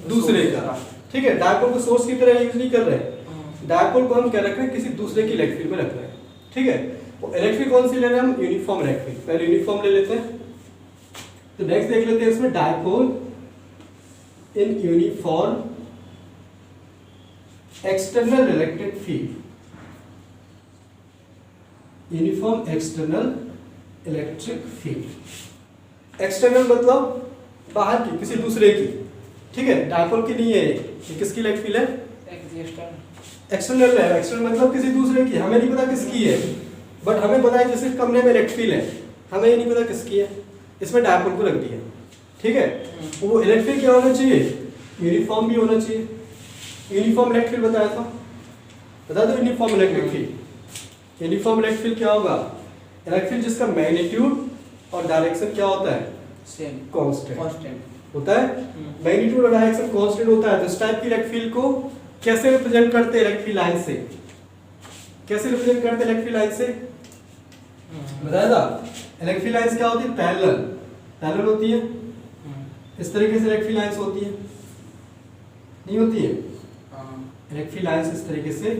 दूसरे का, ठीक है। डायपोल को सोर्स की तरह यूज नहीं कर रहे हैं, डायपोल को हम क्या रख रहे हैं, किसी दूसरे की इलेक्ट्रिक फील्ड में रख रहे हैं, ठीक है। वो इलेक्ट्रिक कौन सी ले रहे हैं हम, यूनिफॉर्म इलेक्ट्रिक, पहले यूनिफॉर्म ले लेते हैं। तो नेक्स्ट देख लेते हैं इसमें, dipole in uniform external electric field, uniform external electric field. External मतलब बाहर की, किसी दूसरे की, ठीक है। डायपोल की नहीं है ये, किसकी इलेक्ट्रिक फील्ड है, एक्सटर्नल है। एक्सटर्नल मतलब किसी दूसरे की, हमें नहीं पता किसकी है, बट हमें पता है जैसे कमरे में इलेक्ट्रिक फील्ड है, हमें ये नहीं पता किसकी है, इसमें डायपोल को रख दिया, ठीक है। वो इलेक्ट्रिक क्या होना चाहिए, यूनिफॉर्म भी होना चाहिए, यूनिफॉर्म इलेक्ट्रिक फील्ड बताया था, बता दो uniform electric field. Uniform electric field क्या होगा? इलेक्ट्रिक फील्ड जिसका मैग्नीट्यूड और डायरेक्शन क्या होता है?
सेम
कांस्टेंट
कांस्टेंट
होता है। मैग्नीट्यूड और डायरेक्शन कांस्टेंट होता है, तो इस टाइप की इलेक्ट्रिक फील्ड को कैसे रिप्रेजेंट करते हैं? इलेक्ट्रिक लाइन से। कैसे रिप्रेजेंट करते हैं इलेक्ट्रिक लाइन से? बताया था। इलेक्ट्रिक लाइंस क्या होती है? पैरेलल, पैरेलल होती है। इस तरीके से इलेक्ट्रिक लाइंस होती है, नहीं होती है? इलेक्ट्रिक लाइंस इस तरीके से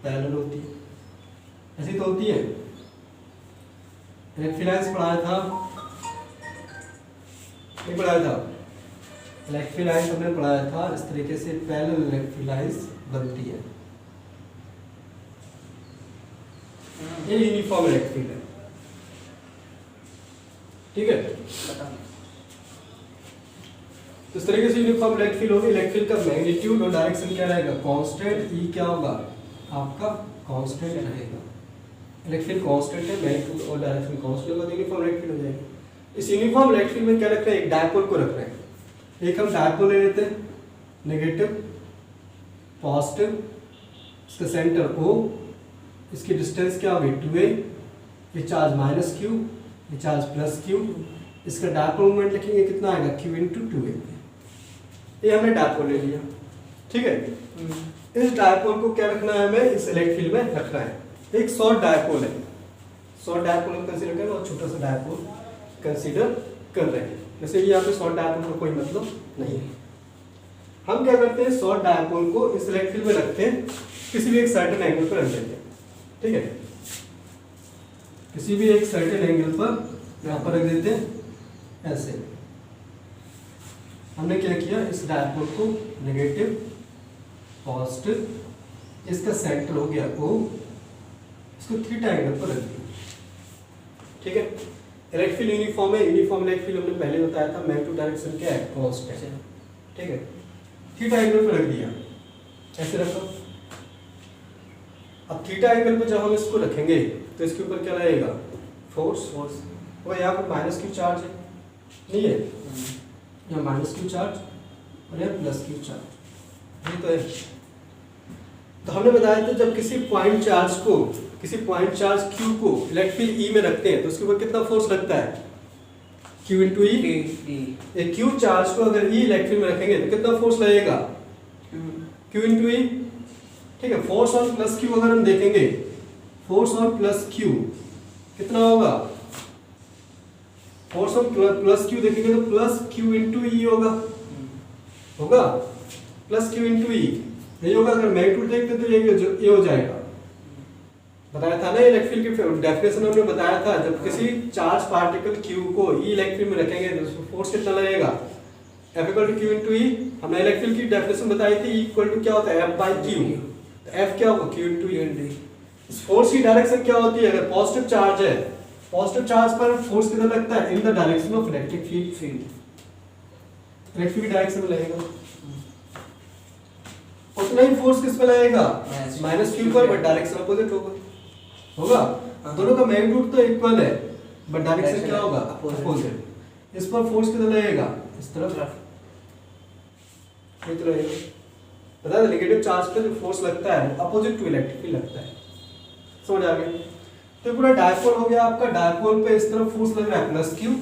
पैरेलल होती है, ऐसी तो होती है। इलेक्ट्रिक लाइंस पढ़ाया था, नहीं पढ़ाया था? इलेक्ट्रिक लाइंस हमने पढ़ाया था, इस तरीके से पैरेलल इलेक्ट्रिक लाइंस बनती है। ये यूनिफॉर्म इलेक्ट्रिक फील्ड है, ठीक है। तो इस तरीके से यूनिफॉर्म इलेक्ट्रिक फील्ड होगी। इलेक्ट्रिक फील्ड का मैग्नीट्यूड और डायरेक्शन क्या रहेगा? कांस्टेंट। ई क्या होगा आपका? कांस्टेंट रहेगा। इलेक्ट्रिक फील्ड कांस्टेंट है, मैग्नीट्यूड और डायरेक्शन कांस्टेंट होगा, तो यूनिफॉर्म इलेक्ट्रिक फील्ड हो जाएगी। इस यूनिफॉर्म इलेक्ट्रिक फील्ड में क्या रख रहे हैं? एक डायपोल को रख रहे हैं। एक हम डायपोल ले लेते हैं, नेगेटिव पॉजिटिव, इसका सेंटर O, इसकी डिस्टेंस क्या होगी? 2a, ये चार्ज -q, ये चार्ज +q, इसका डायपोल मोमेंट लिखेंगे कितना आएगा? q × 2a। ये हमने डायपोल ले लिया, ठीक है। इस डायपोल को क्या रखना है हमें? इस इलेक्ट्रिक फील्ड में रखना है। एक शॉर्ट डायपोल है, शॉर्ट डायपोल हम कंसीडर कर रहे हैं और छोटा सा डायपोल कंसीडर कर रहे हैं। जैसे यहाँ पे शॉर्ट डायपोल का कोई मतलब नहीं है। हम क्या करते हैं? शॉर्ट डायपोल को इस इलेक्ट्रिक फील्ड में रखते हैं, किसी भी एक सर्टेन एंगल पर रख देते हैं, ठीक है। किसी भी एक सर्टेन एंगल पर यहाँ पर रख देते हैं, ऐसे। हमने क्या किया? इस डायपोल को नेगेटिव पॉजिटिव, इसका सेंटर हो गया O, इसको थीटा एंगल पर रख दिया, ठीक है। इलेक्ट्रिक फील्ड यूनिफॉर्म है। यूनिफॉर्म इलेक्ट्रिक फील्ड हमने पहले बताया था, मैग्नीट्यूड डायरेक्शन क्या है? कांस्टेंट, ठीक है। थीटा एंगल पर रख दिया, ऐसे रखो। अब थीटा एंगल पर जब हम इसको रखेंगे तो इसके ऊपर क्या लगेगा? फोर्स। और यहाँ पर -q चार्ज है, नहीं है? यहाँ -q चार्ज और यहाँ +q चार्ज, ये तो है। तो हमने बताया था जब किसी पॉइंट चार्ज q को इलेक्ट्रिक फील्ड E में रखते हैं तो उसके ऊपर कितना फोर्स लगता है? q × E। एक q चार्ज को अगर E इलेक्ट्रिक फील्ड में रखेंगे तो कितना फोर्स लगेगा? q × E, ठीक है। फोर्स ऑन +q अगर हम देखेंगे, फोर्स ऑन +q कितना होगा? फोर्स ऑन +q देखेंगे तो +q × E होगा, +q × E नहीं होगा। अगर मैग्नीट्यूड देखते तो ये हो जाएगा। बताया था ना इलेक्ट्रिक फील्ड की डेफिनेशन हमने बताया था, जब किसी चार्ज पार्टिकल q को E इलेक्ट्रिक में रखेंगे तो उसको फोर्स कितना लगेगा? F = q × E। हमने इलेक्ट्रिक फील्ड की डेफिनेशन बताई थी, E = क्या होता है? F/q। तो F क्या होगा? q × E। इस फोर्स की डायरेक्शन क्या होती है? अगर पॉजिटिव चार्ज है, पॉजिटिव चार्ज पर फोर्स कितना लगता है? In the direction of electric field, electric की डायरेक्शन में लगेगा। उतना ही फोर्स किस पे लगेगा? -q पर, बट डायरेक्शन अपोजिट होगा। दोनों का मैग्नीट्यूड तो इक्वल है, बट डायरेक्शन क्या होगा? अपोजिट। इस पर फोर्स कितना लगेगा? इस तरफ, ये तो रहेगा। पता है नेगेटिव चार्ज पे जो फोर्स लगता है अपोजिट टू इलेक्ट्रिक फील्ड लगता है। समझ आ गया? तो पूरा डायपोल हो गया आपका। डायपोल पे इस तरफ फोर्स लग रहा है +q,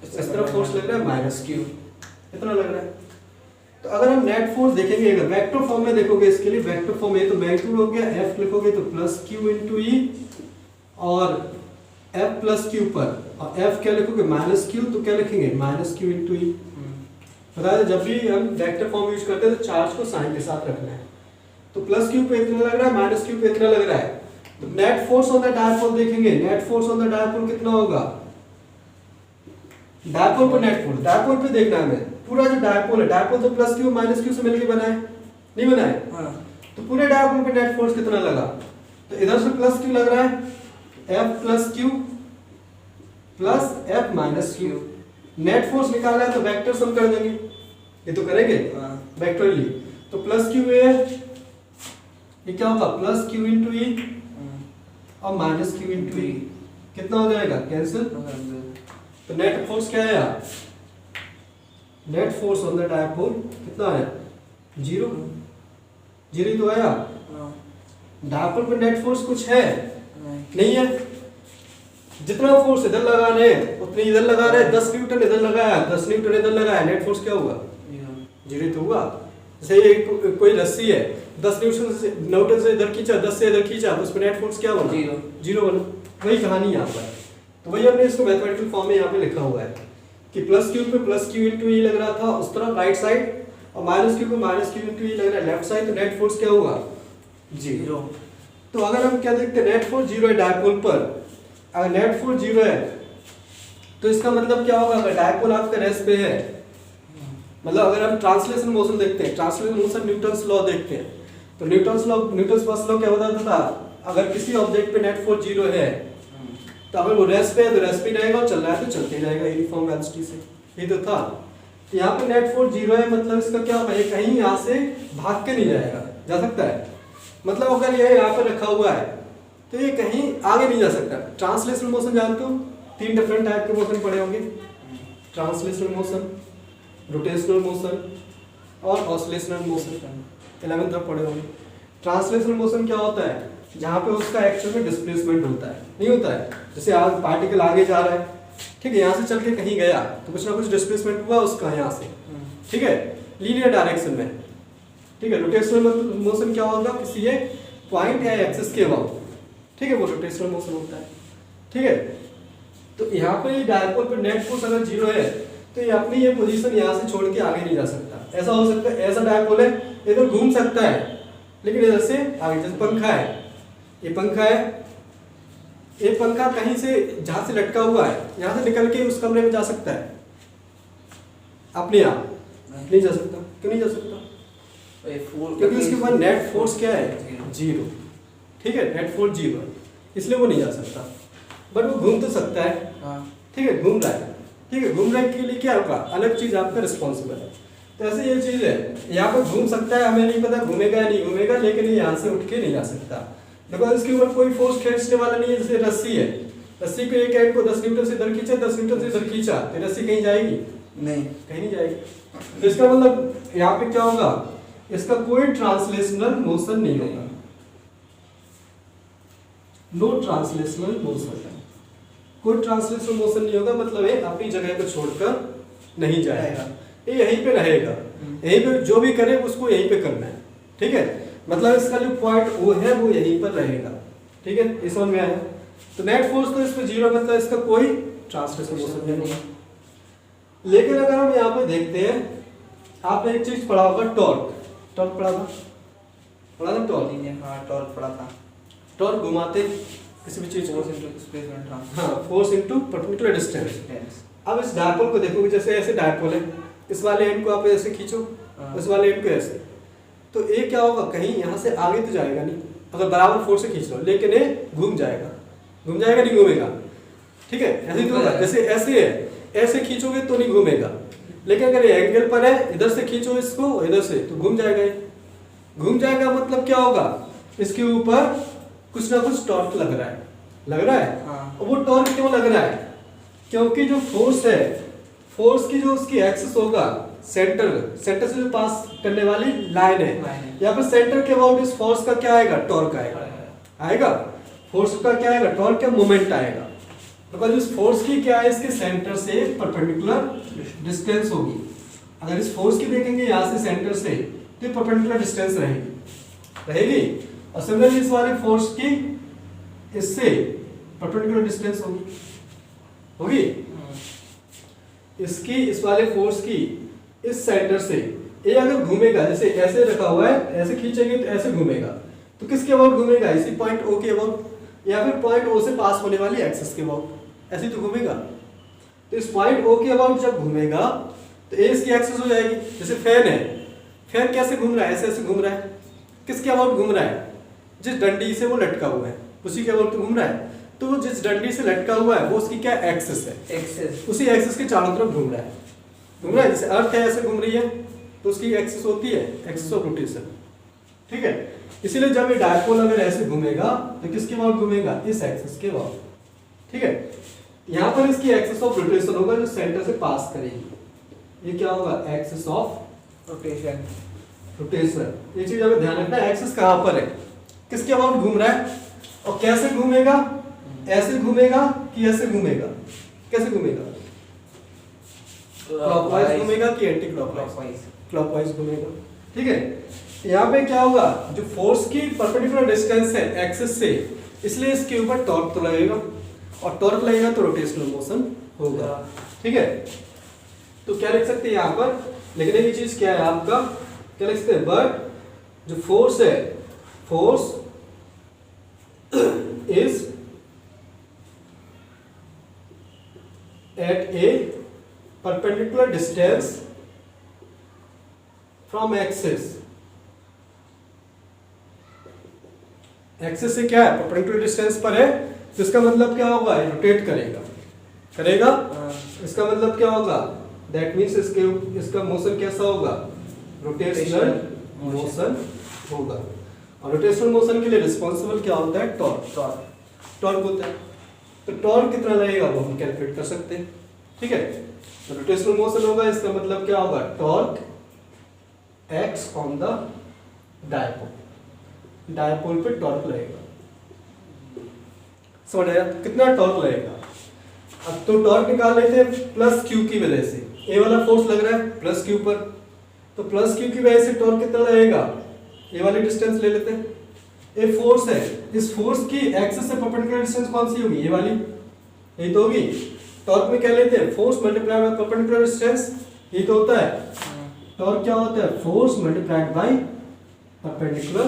इस तरफ फोर्स लग रहा है -q, इतना लग रहा है। तो अगर हम नेट फोर्स देखेंगे, अगर वेक्टर फॉर्म में देखोगे, इसके लिए वेक्टर फॉर्म में तो मैग्नीट्यूड हो गया, F लिखोगे तो +q × E, और F +q पर, और F क्या लिखोगे? -q, तो क्या लिखेंगे? -q × E। पता है जब भी हम वेक्टर फॉर्म यूज करते हैं तो चार्ज को साइन के साथ रखना है। तो +q पे इतना लग रहा है, -q पे इतना लग रहा है। तो net force on the dipole देखेंगे, net force on the dipole कितना होगा? डायपोल पर नेट फोर्स, डायपोल पे देखना है हमें। पूरा जो डायपोल है, डायपोल तो +q -q से मिलके बना है, नहीं बना है? तो पूरे डायपोल पे नेट फोर्स कितना लगा? तो इधर से +q लग रहा है, F +q + F -q। Net force निकालना है तो वेक्टर सम कर देंगे, ये तो करेंगे वेक्टरली। तो +q है, ये क्या होगा? +q × E और -q × E, कितना हो जाएगा? कैंसिल। तो नेट फोर्स क्या है? Net force on the dipole कितना है? 0। जीरो ही तो आया।
हाँ,
डायपोल पे नेट फोर्स कुछ है
नहीं,
नहीं है। जितना फोर्स इधर लगा रहे हैं उतनी इधर लगा रहे हैं। 10 न्यूटन इधर लगाया, 10 न्यूटन इधर लगाया, नेट फोर्स क्या हुआ?
जीरो।
जीरो तो हुआ। जैसे ये कोई रस्सी है, 10 न्यूटन से इधर खींचा, 10 से इधर खींचा, तो उसमें नेट फोर्स क्या बना?
जीरो।
जीरो बना। वही कहानी यहाँ पर। तो वही हमने इसको मैथमेटिकल फॉर्म में यहाँ पे लिखा हुआ है कि प्लस क्यू पे प्लस क्यू इंटू ई लग रहा था उस तरफ राइट साइड, और माइनस क्यू पे माइनस क्यू इंटू ई लग रहा है लेफ्ट साइड, तो नेट फोर्स क्या हुआ? जीरो। तो अगर हम क्या देखते हैं, नेट फोर्स जीरो है डायपोल पर। अगर नेट फोर्स जीरो है तो इसका मतलब क्या होगा? अगर डायपोल आपका रेस्ट पे है, मतलब अगर हम ट्रांसलेशन मोशन देखते हैं, ट्रांसलेशन मोशन न्यूटन्स लॉ देखते हैं, तो न्यूटन्स फर्स्ट लॉ क्या बताता था? अगर किसी ऑब्जेक्ट पे नेट फोर्स जीरो है तो अगर वो रेस्ट पे है तो रेस्ट पे रहेगा, और चल रहा है तो चलते रहेगा यूनिफॉर्म वेलोसिटी से। ये तो था। तो यहाँ पे नेट फोर्स जीरो है, मतलब इसका क्या होगा? ये कहीं यहाँ से भाग के नहीं जाएगा, जा सकता है। मतलब अगर ये यहाँ पे रखा हुआ है तो ये कहीं आगे नहीं जा सकता। ट्रांसलेशनल मोशन जानते हो? 3 डिफरेंट टाइप के मोशन पढ़े होंगे। ट्रांसलेशनल मोशन, रोटेशनल मोशन और ऑसिलेशनल मोशन 11th तक पढ़े होंगे। ट्रांसलेशनल मोशन क्या होता है? जहाँ पे उसका एक्चुअल में डिस्प्लेसमेंट होता है, नहीं होता है। जैसे आज पार्टिकल आगे जा रहा है, ठीक है, यहाँ से चल के कहीं गया तो कुछ ना कुछ डिस्प्लेसमेंट हुआ उसका यहाँ से, ठीक है, लीनियर डायरेक्शन में, ठीक है। रोटेशनल मोशन क्या होगा? किसी एक पॉइंट या एक्सिस के अबाउट, ठीक है, वो रोटेशनल मोशन होता है, ठीक है। तो यहाँ पे डायपोल पे नेट फोर्स अगर जीरो है तो ये अपनी ये पोजीशन यहाँ से छोड़ के आगे नहीं जा सकता। ऐसा हो सकता है, ऐसा डायपोल है इधर घूम सकता है लेकिन इधर से आगे, जैसे पंखा है, ये पंखा है, ये पंखा कहीं से जहां से लटका हुआ है यहाँ से निकल के उस कमरे में जा सकता है अपने आप? नहीं जा सकता। क्यों नहीं जा सकता? क्योंकि उसके बाद नेट फोर्स क्या है? जीरो, ठीक है, नेट फोर्स जीरो, इसलिए वो नहीं जा सकता। बट वो घूम तो सकता है, ठीक है, घूम रहा है, ठीक है। घूम रहे के लिए क्या होगा? अलग चीज आपका रिस्पॉन्सिबल है। तो ऐसे ये चीज है, यहाँ पर घूम सकता है, हमें नहीं पता घूमेगा या नहीं घूमेगा, लेकिन ये यहाँ से उठ के नहीं जा सकता। देखो इसके ऊपर कोई फोर्स खींचने वाला नहीं है। जैसे रस्सी है, रस्सी को एक एंड को 10 न्यूटन से इधर खींचा, 10 न्यूटन से इधर खींचा, तो रस्सी कहीं जाएगी?
नहीं,
कहीं नहीं जाएगी। तो इसका मतलब यहाँ पे क्या होगा? इसका कोई ट्रांसलेशनल मोशन नहीं होगा, नो ट्रांसलेशनल मोशन, कोई ट्रांसलेशनल मोशन नहीं होगा। मतलब ये अपनी जगह को छोड़कर नहीं जाएगा, ये यहीं पे रहेगा, यहीं पे जो भी करे उसको यहीं पे करना है, ठीक है। मतलब इसका जो पॉइंट वो है वो यहीं पर रहेगा, ठीक है, इस समझ में आया। तो नेट फोर्स तो इस पे जीरो, मतलब इसका कोई ट्रांसलेशनल मोशन नहीं है। लेकिन अगर हम यहाँ पे देखते हैं, आपने एक चीज पढ़ा होगा, टॉर्क। टॉर्क पढ़ा था टॉर्क?
हाँ, टॉर्क पढ़ा था।
टॉर्क घुमाते किसी भी चीज को,
डिस्प्लेसमेंट,
हाँ, फोर्स इनटू पर्पेंडिकुलर डिस्टेंस। अब इस डायपोल को देखोगे, जैसे ऐसे डायपोल है, इस वाले एंड को आप ऐसे खींचो, इस वाले एंड को ऐसे, तो ये क्या होगा? कहीं यहाँ से आगे तो जाएगा नहीं, अगर बराबर फोर्स से खींच लो, लेकिन ये घूम जाएगा नहीं घूमेगा, ठीक है। ऐसे ही तो होगा, जैसे ऐसे है, ऐसे खींचोगे तो नहीं घूमेगा, लेकिन अगर ये एंगल पर है, इधर से खींचो इसको, इधर से, तो घूम जाएगा। घूम जाएगा मतलब क्या होगा? इसके ऊपर कुछ ना कुछ टॉर्क लग रहा है।
हाँ।
और वो टॉर्क क्यों लग रहा है? क्योंकि जो फोर्स है, फोर्स की जो उसकी एक्सिस होगा, सेंटर से जो पास करने वाली लाइन है, या फिर सेंटर के अबाउट इस फोर्स का क्या आएगा? टॉर्क आएगा। फोर्स का क्या आएगा? टॉर्क का मोमेंट आएगा। बिकॉज इस फोर्स की क्या है? इसके सेंटर से परपेंडिकुलर डिस्टेंस होगी। अगर इस फोर्स की देखेंगे यहाँ से सेंटर से, तो परपेंडिकुलर डिस्टेंस रहेगी। और सिमिलरली इस वाले फोर्स की इससे परपेंडिकुलर डिस्टेंस होगी। इसकी, इस वाले फोर्स की इस सेंटर से ये अगर घूमेगा, जैसे ऐसे रखा हुआ है, ऐसे खींचेंगे तो ऐसे घूमेगा, तो किसके अबाउट घूमेगा? इसी पॉइंट ओ के अबाउट, या फिर पॉइंट ओ से पास होने वाली एक्सिस के अबाउट, ऐसे तो घूमेगा। तो इस पॉइंट ओ के अबाउट जब घूमेगा तो ए इसकी एक्सिस हो जाएगी। जैसे फैन है, फैन कैसे घूम रहा है? ऐसे घूम रहा है। किसके अबाउट घूम रहा है? जिस डंडी से वो लटका हुआ है उसी के अबाउट तो घूम रहा है। तो वो जिस डंडी से लटका हुआ है वो उसकी क्या एक्सिस है?
एक्सिस।
उसी एक्सिस के चारों तरफ घूम रहा है। जैसे अर्थ है ऐसे घूम रही है, तो उसकी एक्सिस होती है एक्सिस ऑफ रोटेशन, ठीक है। इसीलिए जब ये डायपोल अगर ऐसे घूमेगा तो किसके अबाउट घूमेगा? इस एक्सिस के अबाउट, ठीक है। यहाँ पर इसकी एक्सिस ऑफ रोटेशन होगा जो सेंटर से पास करेगी। ये क्या होगा? एक्सिस ऑफ
रोटेशन,
रोटेशन, ये चीज हमें ध्यान रखना है। एक्सिस कहाँ पर है, किसके अबाउट घूम रहा है और कैसे घूमेगा, ऐसे घूमेगा कि ऐसे घूमेगा, कैसे घूमेगा, क्लॉकवाइज घूमेगा कि एंटी क्लॉकवाइज, क्लॉकवाइज घूमेगा। ठीक है, यहाँ पे क्या होगा, जो फोर्स की परपेंडिकुलर डिस्टेंस है एक्सिस से, इसलिए इसके ऊपर टॉर्क तो लगेगा और टॉर्क लगेगा तो रोटेशनल मोशन होगा। ठीक है, तो क्या लिख सकते हैं यहाँ पर, लिखने की चीज क्या है आपका, क्या लिख सकते हैं, बट जो फोर्स है, force is at a perpendicular distance from axis. Axis से क्या है, परपेंडिकुलर डिस्टेंस पर है, तो इसका मतलब क्या होगा, रोटेट करेगा, करेगा। इसका मतलब क्या होगा, दैट मीन्स इसका मोशन कैसा होगा, रोटेशनल मोशन होगा। और रोटेशनल मोशन के लिए रिस्पॉन्सिबल क्या होता है, टॉर्क, टॉर्क होता है। तो टॉर्क कितना लगेगा वो हम कैलकुलेट कर सकते हैं। ठीक है, तो रोटेशनल मोशन होगा, इसका मतलब क्या होगा, torque x on the dipole, dipole पे टॉर्क लगेगा। समझ आया, कितना टॉर्क लगेगा। अब तो टॉर्क निकाल लेते हैं प्लस क्यू की वजह से, ए वाला फोर्स लग रहा है प्लस क्यू पर, तो प्लस क्यू की वजह से टॉर्क कितना लगेगा, ए वाली डिस्टेंस ले लेते हैं। ए फोर्स है, इस फोर्स की एक्सिस से परपेंडिकुलर डिस्टेंस कौन सी होगी, ये वाली, यही तो होगी। टॉर्क में क्या लेते हैं, force multiply by perpendicular distance, यही तो होता है। टॉर्क क्या होता है, force multiplied by perpendicular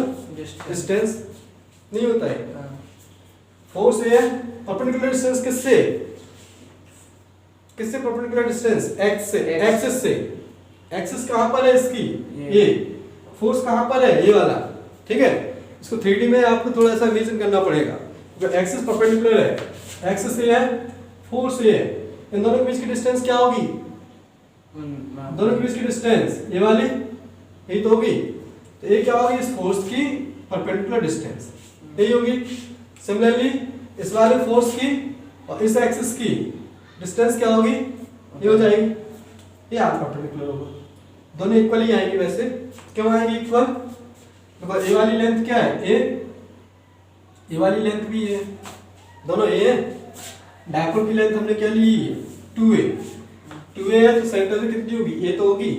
distance, नहीं होता है। फोर्स है परपेंडिकुलर डिस्टेंस किससे, किससे परपेंडिकुलर डिस्टेंस, एक्स से, एक्सिस से। एक्सिस कहां पर है इसकी, ये। फोर्स कहां पर है, ये वाला। ठीक है, इसको 3D में आपको थोड़ा सा इमेजिन करना पड़ेगा। जो एक्सिस परपेंडिकुलर है, एक्सिस से है, फोर्स ये है, इन दोनों के बीच की डिस्टेंस क्या होगी, दोनों के बीच की डिस्टेंस ये वाली, यही तो होगी। तो ये क्या होगी, इस फोर्स की परपेंडिकुलर डिस्टेंस, यही होगी। सिमिलरली इस वाले फोर्स की और इस एक्सिस की डिस्टेंस क्या होगी, ये हो जाएगी, ये आर परपेंडिकुलर होगा। दोनों इक्वली आएंगी, वैसे क्यों आएंगी इक्वल, बिकॉज़ ए वाली लेंथ क्या है, ए वाली लेंथ भी है, दोनों ए है। डायपोल की लेंथ हमने क्या ली, 2a, 2a है तो सेंटर से कितनी होगी, ए तो होगी।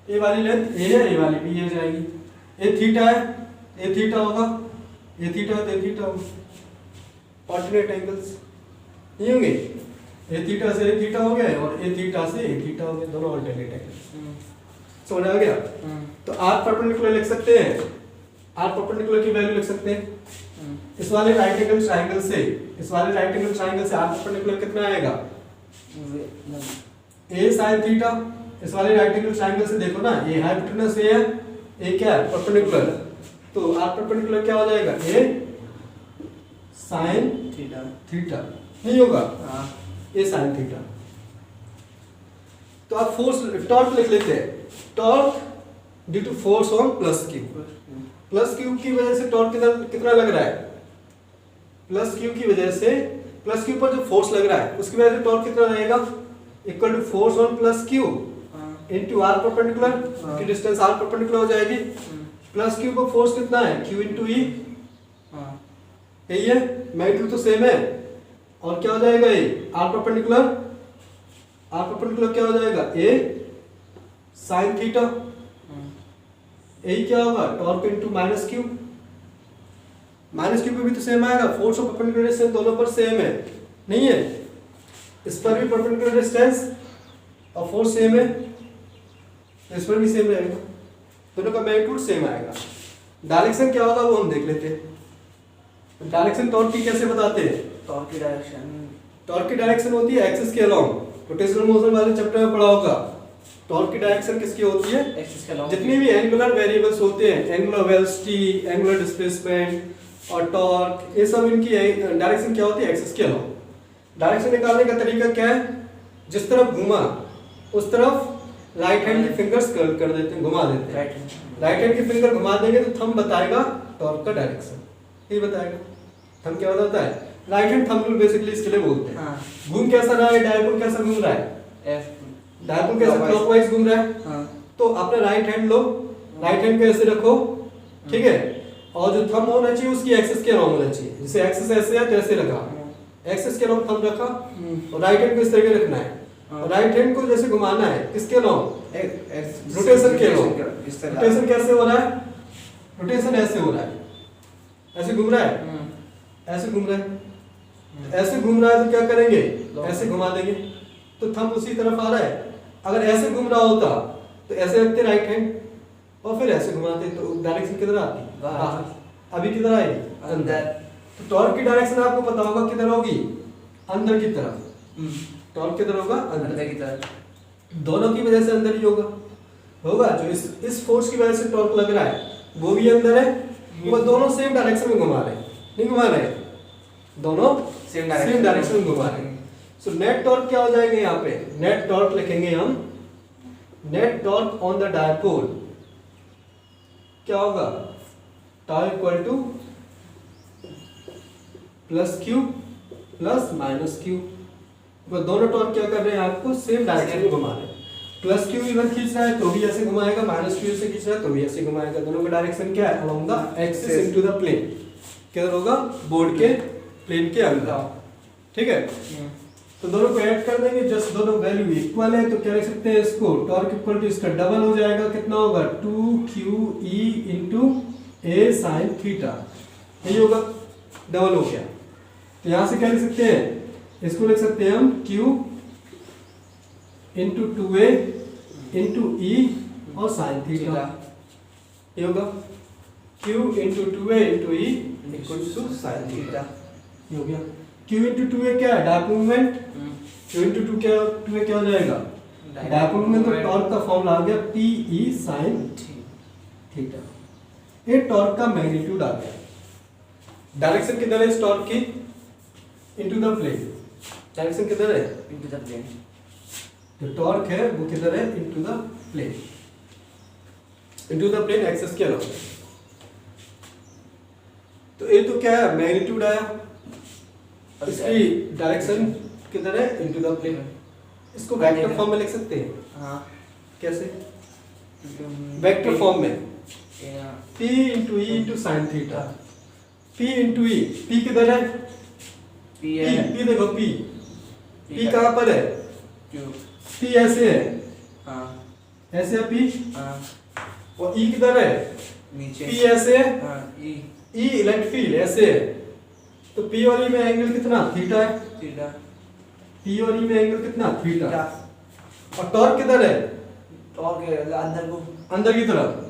ए वाली लेंथ ए है, ए वाली भी ए हो जाएगी। ए थीटा है, ए थीटा होगा, ए थीटा है तो ए थीटा होगा। ऑल्टरनेट एंगल्स ये होंगे, ए थीटा से ए थीटा हो गया और ए थीटा से ए थीटा हो गया, दोनों ऑल्टरनेट एंगल्स। समझ आ गया। तो आर परपेंडिकुलर लिख सकते हैं, आर परपेंडिकुलर की वैल्यू लिख सकते हैं। इस वाले राइट एंगल ट्रायंगल से, इस वाले राइट एंगल ट्रायंगल से आर परपेंडिकुलर कितना आएगा, ए sin थीटा। इस वाले राइट एंगल ट्रायंगल से देखो ना, ए हाइपोटेनस ए है, ए क्या है, परपेंडिकुलर, तो आर परपेंडिकुलर क्या हो जाएगा, ए sin थीटा, थीटा नहीं होगा, ए sin थीटा। तो आप फोर्स टॉर्क लिख लेते हैं, torque due to force on plus q, plus q की वजह से टॉर्क कितना लग रहा है, प्लस क्यू की वजह से, प्लस क्यू पर जो फोर्स लग रहा है उसकी वजह से टॉर्क कितना रहेगा, equal to force on plus q into r perpendicular, की डिस्टेंस आर परपेंडिकुलर हो जाएगी। प्लस क्यू पर फोर्स कितना है, क्यू इनटू ई, यही है, मैग्नीट्यूड तो सेम है। और क्या हो जाएगा, ये आर परपेंडिकुलर, आर परपेंडिकुलर क्या हो जाएगा, ए sin थीटा, यही क्या होगा, torque into minus Q, minus Q पे भी तो सेम आएगा, फोर्स और परपेंडिकुलर डिस्टेंस दोनों पर सेम है, नहीं है, इस पर भी परपेंडिकुलर डिस्टेंस और फोर्स सेम है, इस पर भी सेम रहेगा, दोनों का मैग्नीट्यूड सेम आएगा। डायरेक्शन क्या होगा वो हम देख लेते हैं। डायरेक्शन टॉर्क की कैसे बताते हैं,
टॉर्क की डायरेक्शन,
टॉर्क की डायरेक्शन होती है एक्सिस के अलोंग, रोटेशनल मोशन वाले चैप्टर में पढ़ा होगा। टॉर्क की डायरेक्शन किसकी होती है,
एक्सिस के अलोंग,
जितनी भी एंगुलर वेरिएबल्स होते हैं, एंगुलर वेलोसिटी, एंगुलर डिस्प्लेसमेंट और टॉर्क, ये सब इनकी डायरेक्शन क्या होती है, एक्सिस के अलोंग। डायरेक्शन निकालने का तरीका क्या है, जिस तरफ घुमा उस तरफ राइट हैंड की फिंगर्स कर्ल कर देते हैं, घुमा देते हैं। राइट हैंड की फिंगर घुमा देंगे तो थंब बताएगा टॉर्क का डायरेक्शन, ये बताएगा। थंब क्या बताता है, right hand thumb rule basically इसके लिए बोलते हैं। घूम कैसा रहा है, डायपोल कैसा घूम रहा है,
एफ,
डायपोल कैसा क्लॉकवाइज घूम रहा है, तो अपना राइट हैंड लो राइट हैंड को ऐसे रखो, ठीक है, और जो थंब होना चाहिए उसकी एक्सिस के अराउंड होना चाहिए। जैसे एक्सिस ऐसे है तो ऐसे रखा, एक्सिस के अराउंड थंब रखा, और राइट हैंड को इस तरह रखना है, और राइट हैंड को जैसे घुमाना है किसके अराउंड, रोटेशन के अराउंड। रोटेशन कैसे हो रहा है, रोटेशन ऐसे हो रहा है, ऐसे घूम रहा है, ऐसे घूम रहा है, ऐसे घूम रहा है तो क्या करेंगे, ऐसे घुमा देंगे तो थंब उसी तरफ आ रहा है। अगर ऐसे घूम रहा होता तो ऐसे रखते राइट हैंड और फिर ऐसे घुमाते तो डायरेक्शन किधर आती, बाहर। अभी किधर आई, अंदर। तो टॉर्क की डायरेक्शन आपको पता होगा किधर होगी, अंदर की तरफ। टॉर्क किधर होगा, अंदर की तरफ। दोनों की वजह से अंदर ही होगा जो इस फोर्स की वजह से टॉर्क लग रहा है वो भी अंदर है, वो दोनों सेम डायरेक्शन में घुमा रहे हैं, नहीं घुमा रहे, दोनों सेम डायरेक्शन में घुमा रहे हैं। सो नेट टॉर्क क्या हो जाएगा, यहाँ पे नेट टॉर्क लिखेंगे हम, net torque on the dipole क्या होगा, tau equal two plus q plus minus Q. वो दोनों टॉर्क क्या कर रहे हैं, आपको सेम डायरेक्शन में घुमा रहे हैं। प्लस क्यू इधर खींच रहा है तो भी ऐसे घुमाएगा, माइनस क्यू से खींच रहा है तो भी ऐसे घुमाएगा। दोनों का डायरेक्शन क्या है, along the axis into the plane. किधर होगा, बोर्ड के प्लेन के अंदर, ठीक है। तो दोनों को ऐड कर देंगे, जस्ट दोनों वैल्यू इक्वल है तो क्या लिख सकते हैं इसको, टॉर्क इक्वल टू इसका डबल हो जाएगा, कितना होगा 2QE into A sin theta, यही होगा, डबल हो गया। तो यहां से क्या लिख सकते हैं, इसको लिख सकते हैं हम Q into 2A into E और sin थीटा, ये होगा Q into 2A into E equal to sin theta, ये हो गया। Q इंटू 2A क्या है, dipole moment, Q into 2A क्या हो जाएगा, डायपोल मोमेंट। तो टॉर्क का फॉर्मूला आ गया PE sin थीटा, ये टॉर्क का मैग्नीट्यूड आ गया। डायरेक्शन किधर है इस टॉर्क की, इनटू द प्लेन, डायरेक्शन किधर है, इनटू द प्लेन। जो टॉर्क है वो किधर है, into the plane, into the plane axis के अलावा। तो ये तो क्या है, मैग्नीट्यूड आया, इसकी डायरेक्शन किधर है, इनटू द प्लेन। इसको वेक्टर फॉर्म में लिख सकते हैं, हाँ कैसे, वेक्टर फॉर्म में P into E into sine theta, P into E, P किधर है, P देखो P कहाँ पर है, P ऐसे है, हाँ ऐसे है P, हाँ और E किधर है, नीचे, P ऐसे है, हाँ E इलेक्ट्रिक फील्ड ऐसे है, तो P और E में एंगल कितना, थीटा है, थीटा, P और E में एंगल कितना, थीटा। और टॉर्क किधर है, टॉर्क अंदर की तरफ,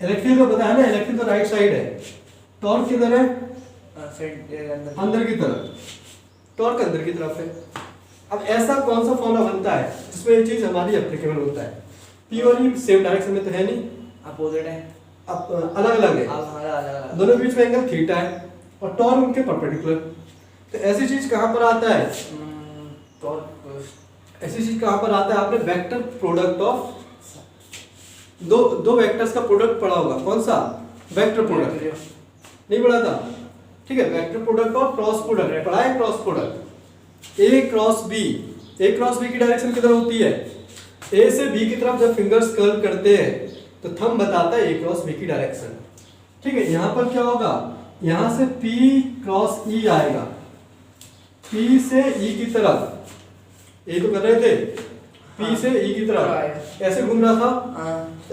इलेक्ट्रिक फील्ड को पता है ना, इलेक्ट्रिक तो राइट साइड है, टॉर्क किधर है, अंदर की तरफ, टॉर्क अंदर की तरफ है। अब ऐसा कौन सा फॉर्मूला बनता है जिसमें ये चीज हमारी एप्लीकेबल होता है, P और E सेम डायरेक्शन में तो है नहीं, अपोजिट है, अब अलग अलग है, दोनों के बीच में एंगल थीटा है और टॉर्क उनके परपेंडिकुलर। तो ऐसी चीज कहां पर आता है, टॉर्क ऐसी चीज कहां पर आता है, आपने वेक्टर प्रोडक्ट ऑफ दो वेक्टर्स का प्रोडक्ट पढ़ा होगा, कौन सा, वेक्टर प्रोडक्ट, नहीं पढ़ा था, ठीक है। वेक्टर प्रोडक्ट और क्रॉस प्रोडक्ट पढ़ा है, cross product A cross B, A cross B की डायरेक्शन किधर होती है, A से B की तरफ जब फिंगर्स कर्ल करते हैं तो थंब बताता है A क्रॉस B की डायरेक्शन, ठीक है। यहां पर क्या होगा, यहां से P क्रॉस E आएगा, P से E की तरफ, ये तो कर रहे थे P से E की तरफ, ऐसे घूम रहा था,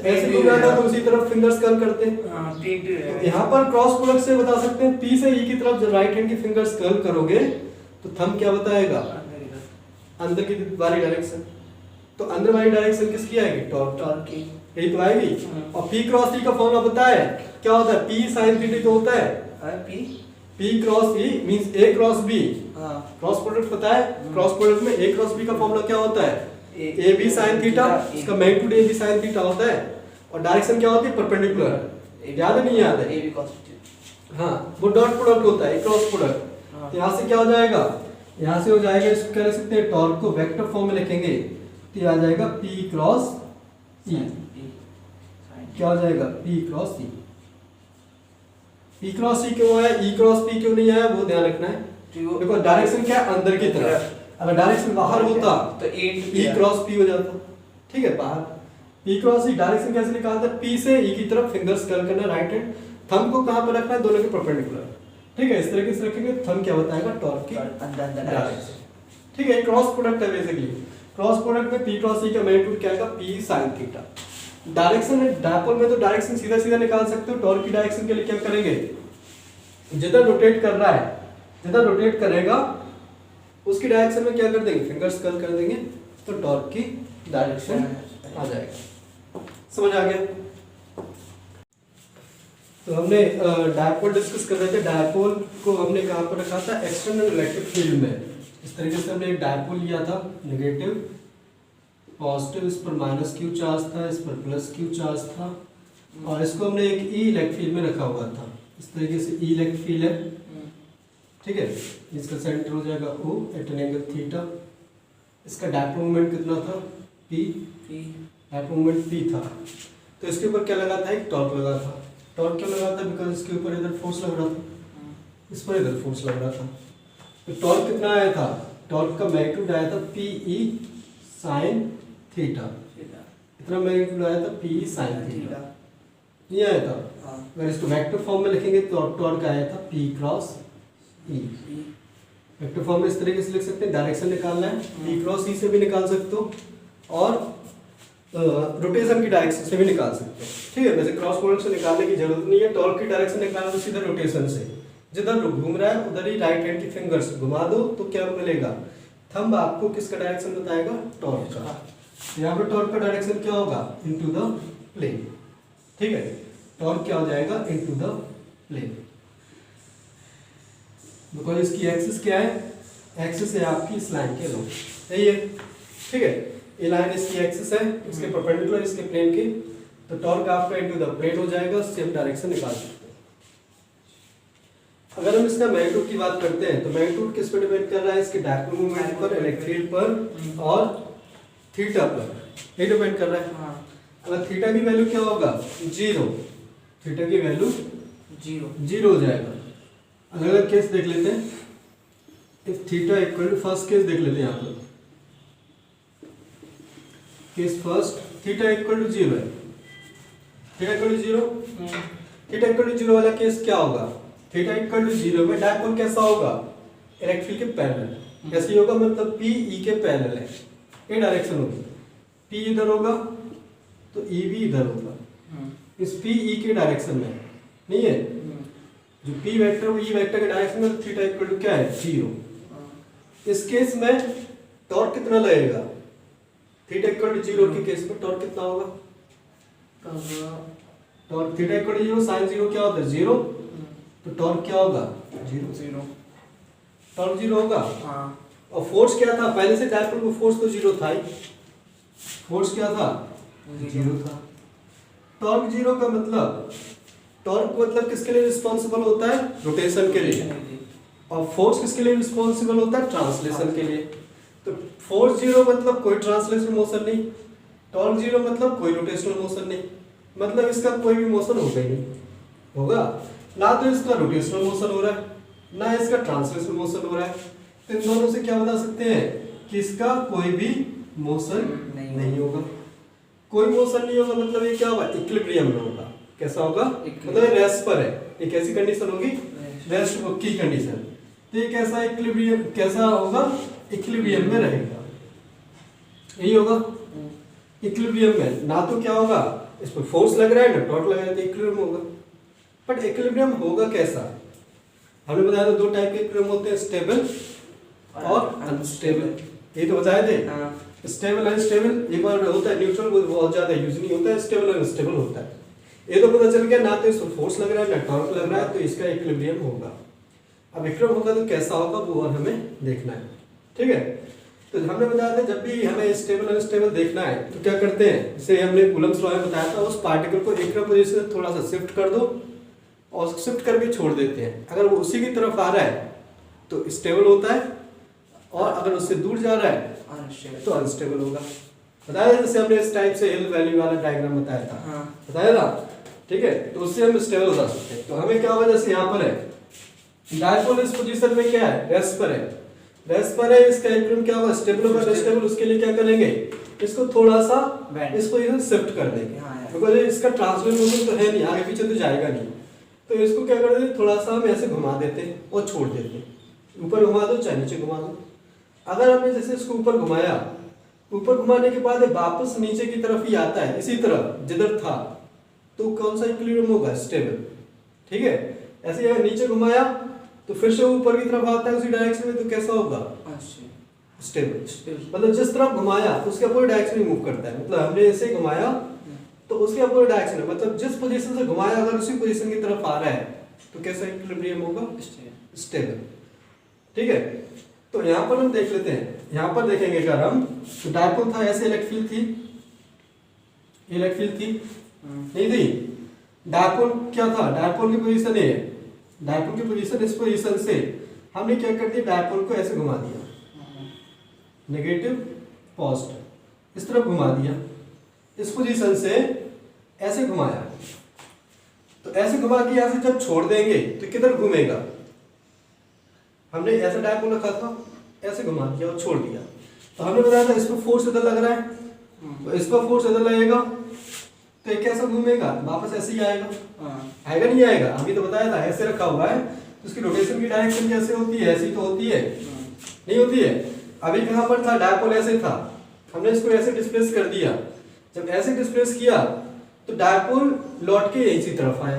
ऐसे घूम रहा था तो उसी तरफ फिंगर्स कर्ल करते हैं। तो यहाँ पर क्रॉस प्रोडक्ट से बता सकते हैं, P से E की तरफ जब राइट हैंड की फिंगर्स कर्ल करोगे तो थंब क्या बताएगा, अंदर की वाली डायरेक्शन। तो अंदर वाली डायरेक्शन किसकी आएगी, टॉर्क की, यही तो आएगी। और P क्रॉस E का फॉर्मूला पता है क्या होता है, P sin थीटा तो होता है, P cross E means A cross B, cross product पता है, क्रॉस प्रोडक्ट में A क्रॉस B का फॉर्मूला क्या होता है, ए बी साइन थीटा, इसका magnitude A B sine theta होता है, और डायरेक्शन क्या होती है, परपेंडिकुलर, याद है नहीं याद है, ए बी cos थीटा, हाँ वो डॉट प्रोडक्ट होता है, क्रॉस प्रोडक्ट। तो यहाँ से क्या हो जाएगा, यहाँ से हो जाएगा, इसको क्या लिख सकते हैं, टॉर्क को वेक्टर फॉर्म में लिखेंगे तो ये आ जाएगा P क्रॉस E, क्या हो जाएगा P cross E। P cross E क्यों आया, E क्रॉस P क्यों नहीं आया, वो ध्यान रखना है। देखो डायरेक्शन क्या है, अंदर की तरफ, अगर डायरेक्शन बाहर होता तो E क्रॉस P हो जाता, ठीक है बाहर। P क्रॉस E डायरेक्शन कैसे निकालते हैं? P से E की तरफ फिंगर्स कर्ल करना, राइट हैंड थंब को कहां पर रखना है? दोनों के परपेंडिकुलर। ठीक है, इस तरीके से रखेंगे, थंब क्या बताएगा? टॉर्क की
अंदर
डायरेक्शन। ठीक है, क्रॉस प्रोडक्ट है बेसिकली। क्रॉस प्रोडक्ट में P क्रॉस E का मैग्नीट्यूड क्या आएगा? P sin theta. डायरेक्शन है, डायपोल में तो डायरेक्शन सीधा सीधा निकाल सकते हो। टॉर्क की डायरेक्शन के लिए क्या करेंगे? जिधर रोटेट कर रहा है, जिधर रोटेट करेगा उसकी डायरेक्शन में क्या कर देंगे? फिंगर्स कर्ल कर देंगे, तो टॉर्क की डायरेक्शन आ जाएगा। समझ आ गया? तो हमने डायपोल डिस्कस कर रहे थे। डायपोल को हमने कहां पर रखा था? एक्सटर्नल इलेक्ट्रिक फील्ड में। इस तरीके से हमने एक डायपोल लिया था, नेगेटिव पॉजिटिव, इस पर माइनस क्यू चार्ज था, इस पर प्लस क्यू चार्ज था, और इसको हमने एक ई इलेक्ट्रिक फील्ड में रखा हुआ था। इस तरीके से ई इलेक्ट्रिक फील्ड है, ठीक है। इसका सेंटर हो जाएगा O at an angle theta. इसका डायपोल मोमेंट कितना था? P। डायपोल मोमेंट P था, तो इसके ऊपर क्या लगा था? एक टॉर्क लगा था। टॉर्क क्यों लगा था? बिकॉज इसके ऊपर इधर फोर्स लग रहा था, इस पर इधर फोर्स लग रहा था। तो टॉर्क कितना आया था? टॉर्क का मैग्नीट्यूड आया था PE sin थीटा। इतना मैग्नीट्यूड आया था PE sin थीटा, ये आया था। अगर इसको वेक्टर फॉर्म में लिखेंगे तो टॉर्क आया था P cross E। Vector form में इस तरीके से लिख सकते हैं। डायरेक्शन निकालना है, P क्रॉस E से भी निकाल सकते हो और रोटेशन की डायरेक्शन से भी निकाल सकते हो। ठीक है, वैसे क्रॉस प्रोडक्ट से निकालने की जरूरत नहीं है। टॉर्क की डायरेक्शन निकालना तो सीधा रोटेशन से, जिधर घूम रहा है उधर ही राइट हैंड की फिंगर्स घुमा दो तो क्या मिलेगा? थंब आपको किसका डायरेक्शन बताएगा? टॉर्क का। यहाँ पर टॉर्क का डायरेक्शन क्या होगा? Into the plane. ठीक है, टॉर्क क्या हो जाएगा? Into the plane. बिकॉज इसकी एक्सिस क्या है? एक्सिस है आपकी इस लाइन के लोग, यही है। ठीक है, ये लाइन इसकी एक्सिस है, इसके परपेंडिकुलर, इसके प्लेन की, तो टॉर्क आपका इनटू द प्लेन हो जाएगा। सेम डायरेक्शन निकाल सकते हैं। अगर हम इसका मैग्नीट्यूड की बात करते हैं तो मैग्नीट्यूड किस पर डिपेंड कर रहा है? इसके डायपोल मोमेंट पर, इलेक्ट्रिक फील्ड पर और थीटा पर, ये डिपेंड कर रहा है। अगर थीटा की वैल्यू क्या होगा? 0। थीटा की वैल्यू 0 हो जाएगा। अलग केस देख लेते हैं। If theta equal to, first case देख लेते हैं यहाँ पर। Case first, theta equal to 0 है। Theta equal to 0, theta equal to 0 वाला केस क्या होगा? थीटा इक्वल टू 0 में डायपोल कैसा होगा? इलेक्ट्रिक फील्ड के पैरेलल। कैसे होगा? मतलब P E के पैरेलल है, ये डायरेक्शन होगी। P इधर होगा तो E भी इधर होगा, इस P E के डायरेक्शन में नहीं है। जो P वेक्टर वो E वेक्टर के डायरेक्शन में, तो थीटा इक्वल टू क्या है? 0। इस केस में टॉर्क कितना लगेगा? थीटा इक्वल टू 0 के केस में टॉर्क कितना होगा? Torque theta equal to 0 sin 0 क्या होता है? 0। तो टॉर्क क्या होगा? 0। टॉर्क 0 होगा। और फोर्स क्या था? पहले से डायपोल को फोर्स तो 0 था ही। फोर्स क्या था? 0 था। टॉर्क 0 का मतलब, टॉर्क मतलब किसके लिए रिस्पॉन्सिबल होता है? रोटेशन के लिए। और फोर्स किसके लिए रिस्पॉन्सिबल होता है? ट्रांसलेशन के लिए। तो फोर्स 0 मतलब कोई ट्रांसलेशनल मोशन नहीं, टॉर्क 0 मतलब कोई रोटेशनल मोशन नहीं, मतलब इसका कोई भी मोशन होगा ही नहीं। होगा ना, तो इसका रोटेशनल मोशन हो रहा है ना इसका ट्रांसलेशनल मोशन हो रहा है। तो इन दोनों से क्या बता सकते हैं कि इसका कोई भी मोशन नहीं होगा। कोई मोशन नहीं होगा मतलब ये क्या होगा? इक्विलिब्रियम में होगा। कैसा होगा? मतलब रेस्ट पर है, एक ऐसी कंडीशन होगी रेस्ट की कंडीशन। तो ये कैसा इक्विलिब्रियम, कैसा होगा? इक्विलिब्रियम में रहेगा, यही होगा इक्विलिब्रियम में। ना तो क्या होगा? इस पर फोर्स लग रहा है ना टॉर्क लग रहा है, तो इक्विलिब्रियम होगा। बट इक्विलिब्रियम होगा कैसा? हमने बताया था दो टाइप के इक्विलिब्रियम होते हैं, स्टेबल और अनस्टेबल। ये तो बताए थे। स्टेबल अनस्टेबल एक बार होता है, न्यूट्रल बहुत ज्यादा यूज नहीं होता है, स्टेबल अनस्टेबल होता है। ये तो पता चल गया, ना तो इसको फोर्स लग रहा है ना टॉर्क लग रहा है, तो इसका इक्विलिब्रियम होगा। अब इक्विलिब्रियम होगा तो कैसा होगा वो और हमें देखना है। ठीक है, तो हमने बताया था जब भी हमें स्टेबल अनस्टेबल देखना है तो क्या करते हैं, जैसे हमने कूलम्स लॉ में बताया था, उस पार्टिकल को एक पोजीशन से थोड़ा सा शिफ्ट कर दो और शिफ्ट करके छोड़ देते हैं। अगर वो उसी की तरफ आ रहा है तो स्टेबल होता है, और अगर उससे दूर जा रहा है तो अनस्टेबल होगा। बताया था, जैसे हमने इस टाइप से हिल वैली वाला डायग्राम बताया था, बताया था। ठीक है, तो उससे हम स्टेबल हो सकते हैं। तो हमें क्या होगा, जैसे यहाँ पर है डायपोल, इस पोजीशन में क्या है? रेस्ट पर है, रेस्ट पर है। इसका इक्विलिब्रियम क्या होगा? स्टेबल होगा। स्टेबल उसके लिए क्या करेंगे? इसको थोड़ा सा
Bend.
इस पोजीशन शिफ्ट कर देंगे,
हाँ यार।
बिकॉज इसका ट्रांसलेट मोशन तो है नहीं, आगे पीछे तो जाएगा नहीं, तो इसको क्या कर देते, थोड़ा सा हम ऐसे घुमा देते हैं और छोड़ देते हैं, ऊपर घुमा दो चाहे नीचे घुमा दो। अगर हमने जैसे इसको ऊपर घुमाया, ऊपर घुमाने के बाद वापस नीचे की तरफ ही आता है इसी तरफ जिधर था, तो कौन सा इक्विलिब्रियम होगा, स्टेबल। ठीक है, ऐसे अगर नीचे घुमाया तो फिर से ऊपर की तरफ आता है उसी डायरेक्शन में, तो कैसा होगा,
अच्छा
स्टेबल। मतलब जिस तरफ घुमाया उसके अपोजिट डायरेक्शन में मूव करता है, मतलब हमने ऐसे घुमाया तो उसके अपोजिट डायरेक्शन में, मतलब जिस पोजीशन से घुमाया अगर उसी पोजीशन की तरफ आ रहा है तो कैसा इक्विलिब्रियम होगा, स्टेबल। ठीक है, तो यहाँ पर हम देख लेते हैं, यहाँ पर देखेंगे अगर हम, तो डायपोल था, ऐसे इलेक्ट्रिक फील्ड थी, इलेक्ट्रिक फील्ड थी, नहीं थी, डायपोल क्या था, डायपोल की पोजीशन है, डायपोल की पोजीशन, इस पोजीशन से हमने क्या कर दिया, डायपोल को ऐसे घुमा दिया, नेगेटिव पॉजिटिव इस तरफ घुमा दिया, इस पोजीशन से ऐसे घुमाया, तो ऐसे घुमा के यहाँ से जब छोड़ देंगे तो किधर घूमेगा, हमने ऐसा डायपोल रखा था, ऐसे घुमा दिया और छोड़ दिया, तो हमने बताया था इस पर फोर्स इधर लग रहा है, तो इस पर फोर्स इधर लगेगा तो ये कैसा घूमेगा, वापस ऐसे ही आएगा, आएगा नहीं आएगा, अभी तो बताया था ऐसे रखा हुआ है, तो उसकी रोटेशन की डायरेक्शन कैसे होती है, ऐसी तो होती है, नहीं होती है। अभी कहाँ पर था, डायपोल ऐसे था, हमने इसको ऐसे डिस्प्लेस कर दिया, जब ऐसे डिस्प्लेस किया तो डायपोल लौट के इसी तरफ आया,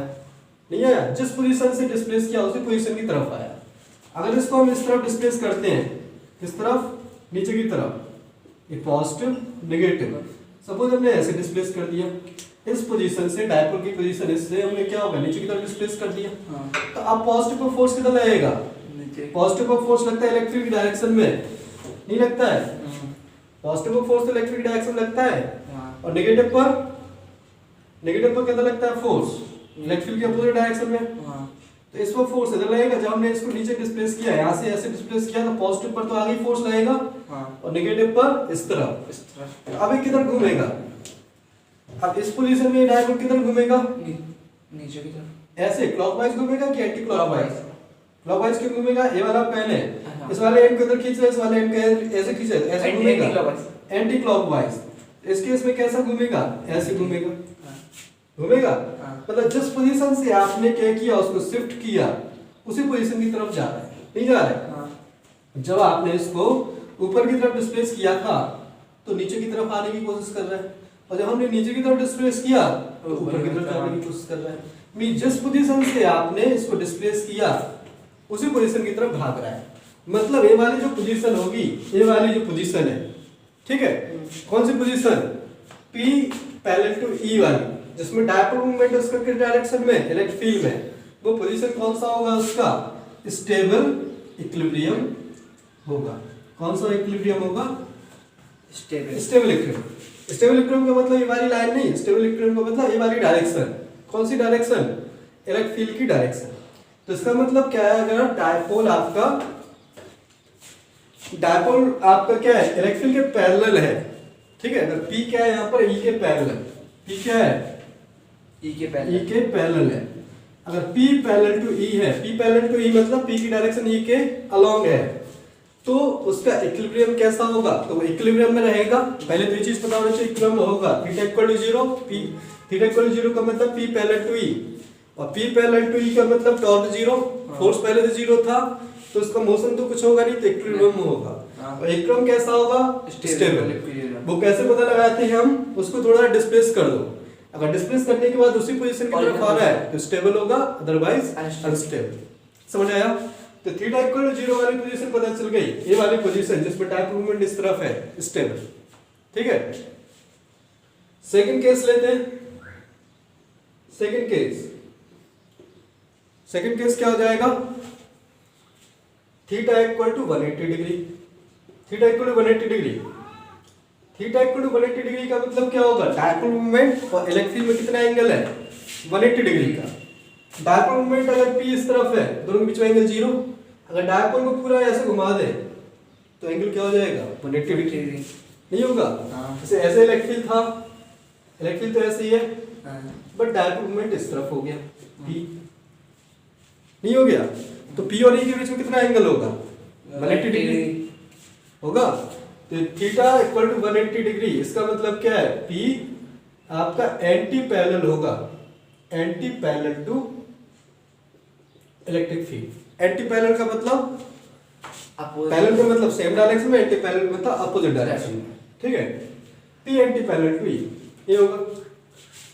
नहीं आया, जिस पोजीशन से डिस्प्लेस किया उसी पोजीशन की तरफ आया। अगर इसको हम इस तरफ डिस्प्लेस करते हैं, किस तरफ, नीचे की तरफ, ये पॉजिटिव नेगेटिव, सपोज हमने ऐसे डिस्प्लेस कर दिया, इस पोजीशन से डायपोल की पोजीशन इससे हमने क्या होगा, नीचे की तरफ डिस्प्लेस कर दिया, तो अब पॉजिटिव पर फोर्स कितना लगेगा, पॉजिटिव पर फोर्स लगता है इलेक्ट्रिक डायरेक्शन में, नहीं लगता है, पॉजिटिव पर फोर्स तो इलेक्ट्रिक डायरेक्शन लगता है, और नेगेटिव पर कितना लगता है फोर्स, इलेक्ट्रिक के अपोजिट डायरेक्शन में, तो इस पर फोर्स इधर लगेगा, जब हमने इसको नीचे डिस्प्लेस किया, यहाँ से ऐसे डिस्प्लेस किया, तो पॉजिटिव पर तो आगे फोर्स लगेगा, और नेगेटिव पर इस तरफ, अब ये किधर घूमेगा, अब इस पोजीशन में डायपोल किधर घूमेगा,
नीचे की तरफ,
ऐसे क्लॉकवाइज घूमेगा कि एंटी क्लॉकवाइज, क्लॉकवाइज क्यों घूमेगा, ये वाला पहले, इस वाले एंड को इधर खींचे, इस वाले एंड को ऐसे खींचे, ऐसे घूमेगा, एंटी क्लॉकवाइज। इस केस में कैसा घूमेगा, ऐसे घूमेगा, घूमेगा, मतलब जिस पोजीशन से आपने क्या किया, उसको शिफ्ट किया, उसी पोजीशन की तरफ जा रहा है, नहीं जा रहा है। जब आपने इसको ऊपर की तरफ डिस्प्लेस किया था तो नीचे की तरफ आने की कोशिश कर रहा है, और जब हमने नीचे की तरफ डिस्प्लेस किया तो ऊपर की तरफ जाने की कोशिश कर रहा है। मीन जिस पोजीशन से आपने इसको डिस्प्लेस किया उसी पोजीशन की तरफ भाग रहा है, मतलब ये वाली जो पोजीशन होगी, ये वाली जो पोजीशन है, ठीक है, कौन सी position, P parallel to E वाली, जिसमें डायपोल मूवमेंट उसका किस डायरेक्शन में, इलेक्ट्रिक फील्ड में, वो पोजीशन कौन सा होगा, उसका स्टेबल इक्विलिब्रियम होगा। कौन सा इक्विलिब्रियम होगा,
स्टेबल
इक्विलिब्रियम। स्टेबल इक्विलिब्रियम का मतलब ये वाली लाइन नहीं, स्टेबल इक्विलिब्रियम का मतलब ये वाली डायरेक्शन, कौन सी डायरेक्शन, इलेक्ट्रिक फील्ड की डायरेक्शन। तो इसका मतलब क्या है, अगर डायपोल आपका क्या है, इलेक्ट्रिक फील्ड के पैरेलल है, ठीक है, अगर P क्या है यहाँ पर, E के पैरेलल, P क्या है,
E के
पैरेलल है, अगर P पैरेलल टू E है, P पैरेलल टू E मतलब P की डायरेक्शन E के अलोंग है, तो उसका इक्विलिब्रियम कैसा होगा, तो वो इक्विलिब्रियम में रहेगा। पहले तो ये चीज पता होना चाहिए, इक्विलिब्रियम में होगा theta equal to 0, theta equal to 0 का मतलब P पैरेलल टू E, और P पैरेलल टू E का मतलब टॉर्क 0, फोर्स पहले से 0 था, तो उसका मोशन तो कुछ होगा नहीं, तो इक्विलिब्रियम में होगा। और इक्विलिब्रियम कैसा होगा, स्टेबल। वो कैसे पता लगाते हैं हम, उसको थोड़ा डिस्प्लेस कर दो, अगर डिस्प्लेस करने के बाद उसी पोजीशन की तरफ आ रहा है तो स्टेबल होगा, अदरवाइज अनस्टेबल। समझ आया, तो थीटा इक्वल टू 0 वाली पोजीशन पता चल गई, ये वाली पोजीशन जिसमें डायपोल मूवमेंट इस तरफ है, स्टेबल, ठीक है। सेकंड केस लेते हैं, सेकंड केस क्या हो जाएगा, theta equal to 180 degree, theta equal to 180 degree, theta equal to 180 degree का मतलब क्या होगा, डायपोल मूवमेंट और इलेक्ट्रिक फील्ड में कितना एंगल है, 180 डिग्री का। डायपोल मूवमेंट अगर P इस तरफ है, दोनों के बीच में एंगल 0, अगर डायपोल को पूरा ऐसे घुमा दे तो एंगल क्या हो जाएगा, 180 डिग्री, नहीं होगा। जैसे ऐसे इलेक्ट्रिक फील्ड था, इलेक्ट्रिक फील्ड तो ऐसे ही है, बट डायपोल मूवमेंट इस तरफ हो गया, P नहीं हो गया, तो P और E के बीच में कितना एंगल होगा, 180 डिग्री होगा। तो तो थीटा इक्वल टू 180 डिग्री, इसका मतलब क्या है, P आपका एंटी पैरेलल होगा, anti parallel to electric field. Anti parallel का मतलब, पैरेलल का मतलब सेम डायरेक्शन में, एंटी पैरेलल का मतलब अपोजिट डायरेक्शन में, ठीक है। P anti parallel to E ये होगा।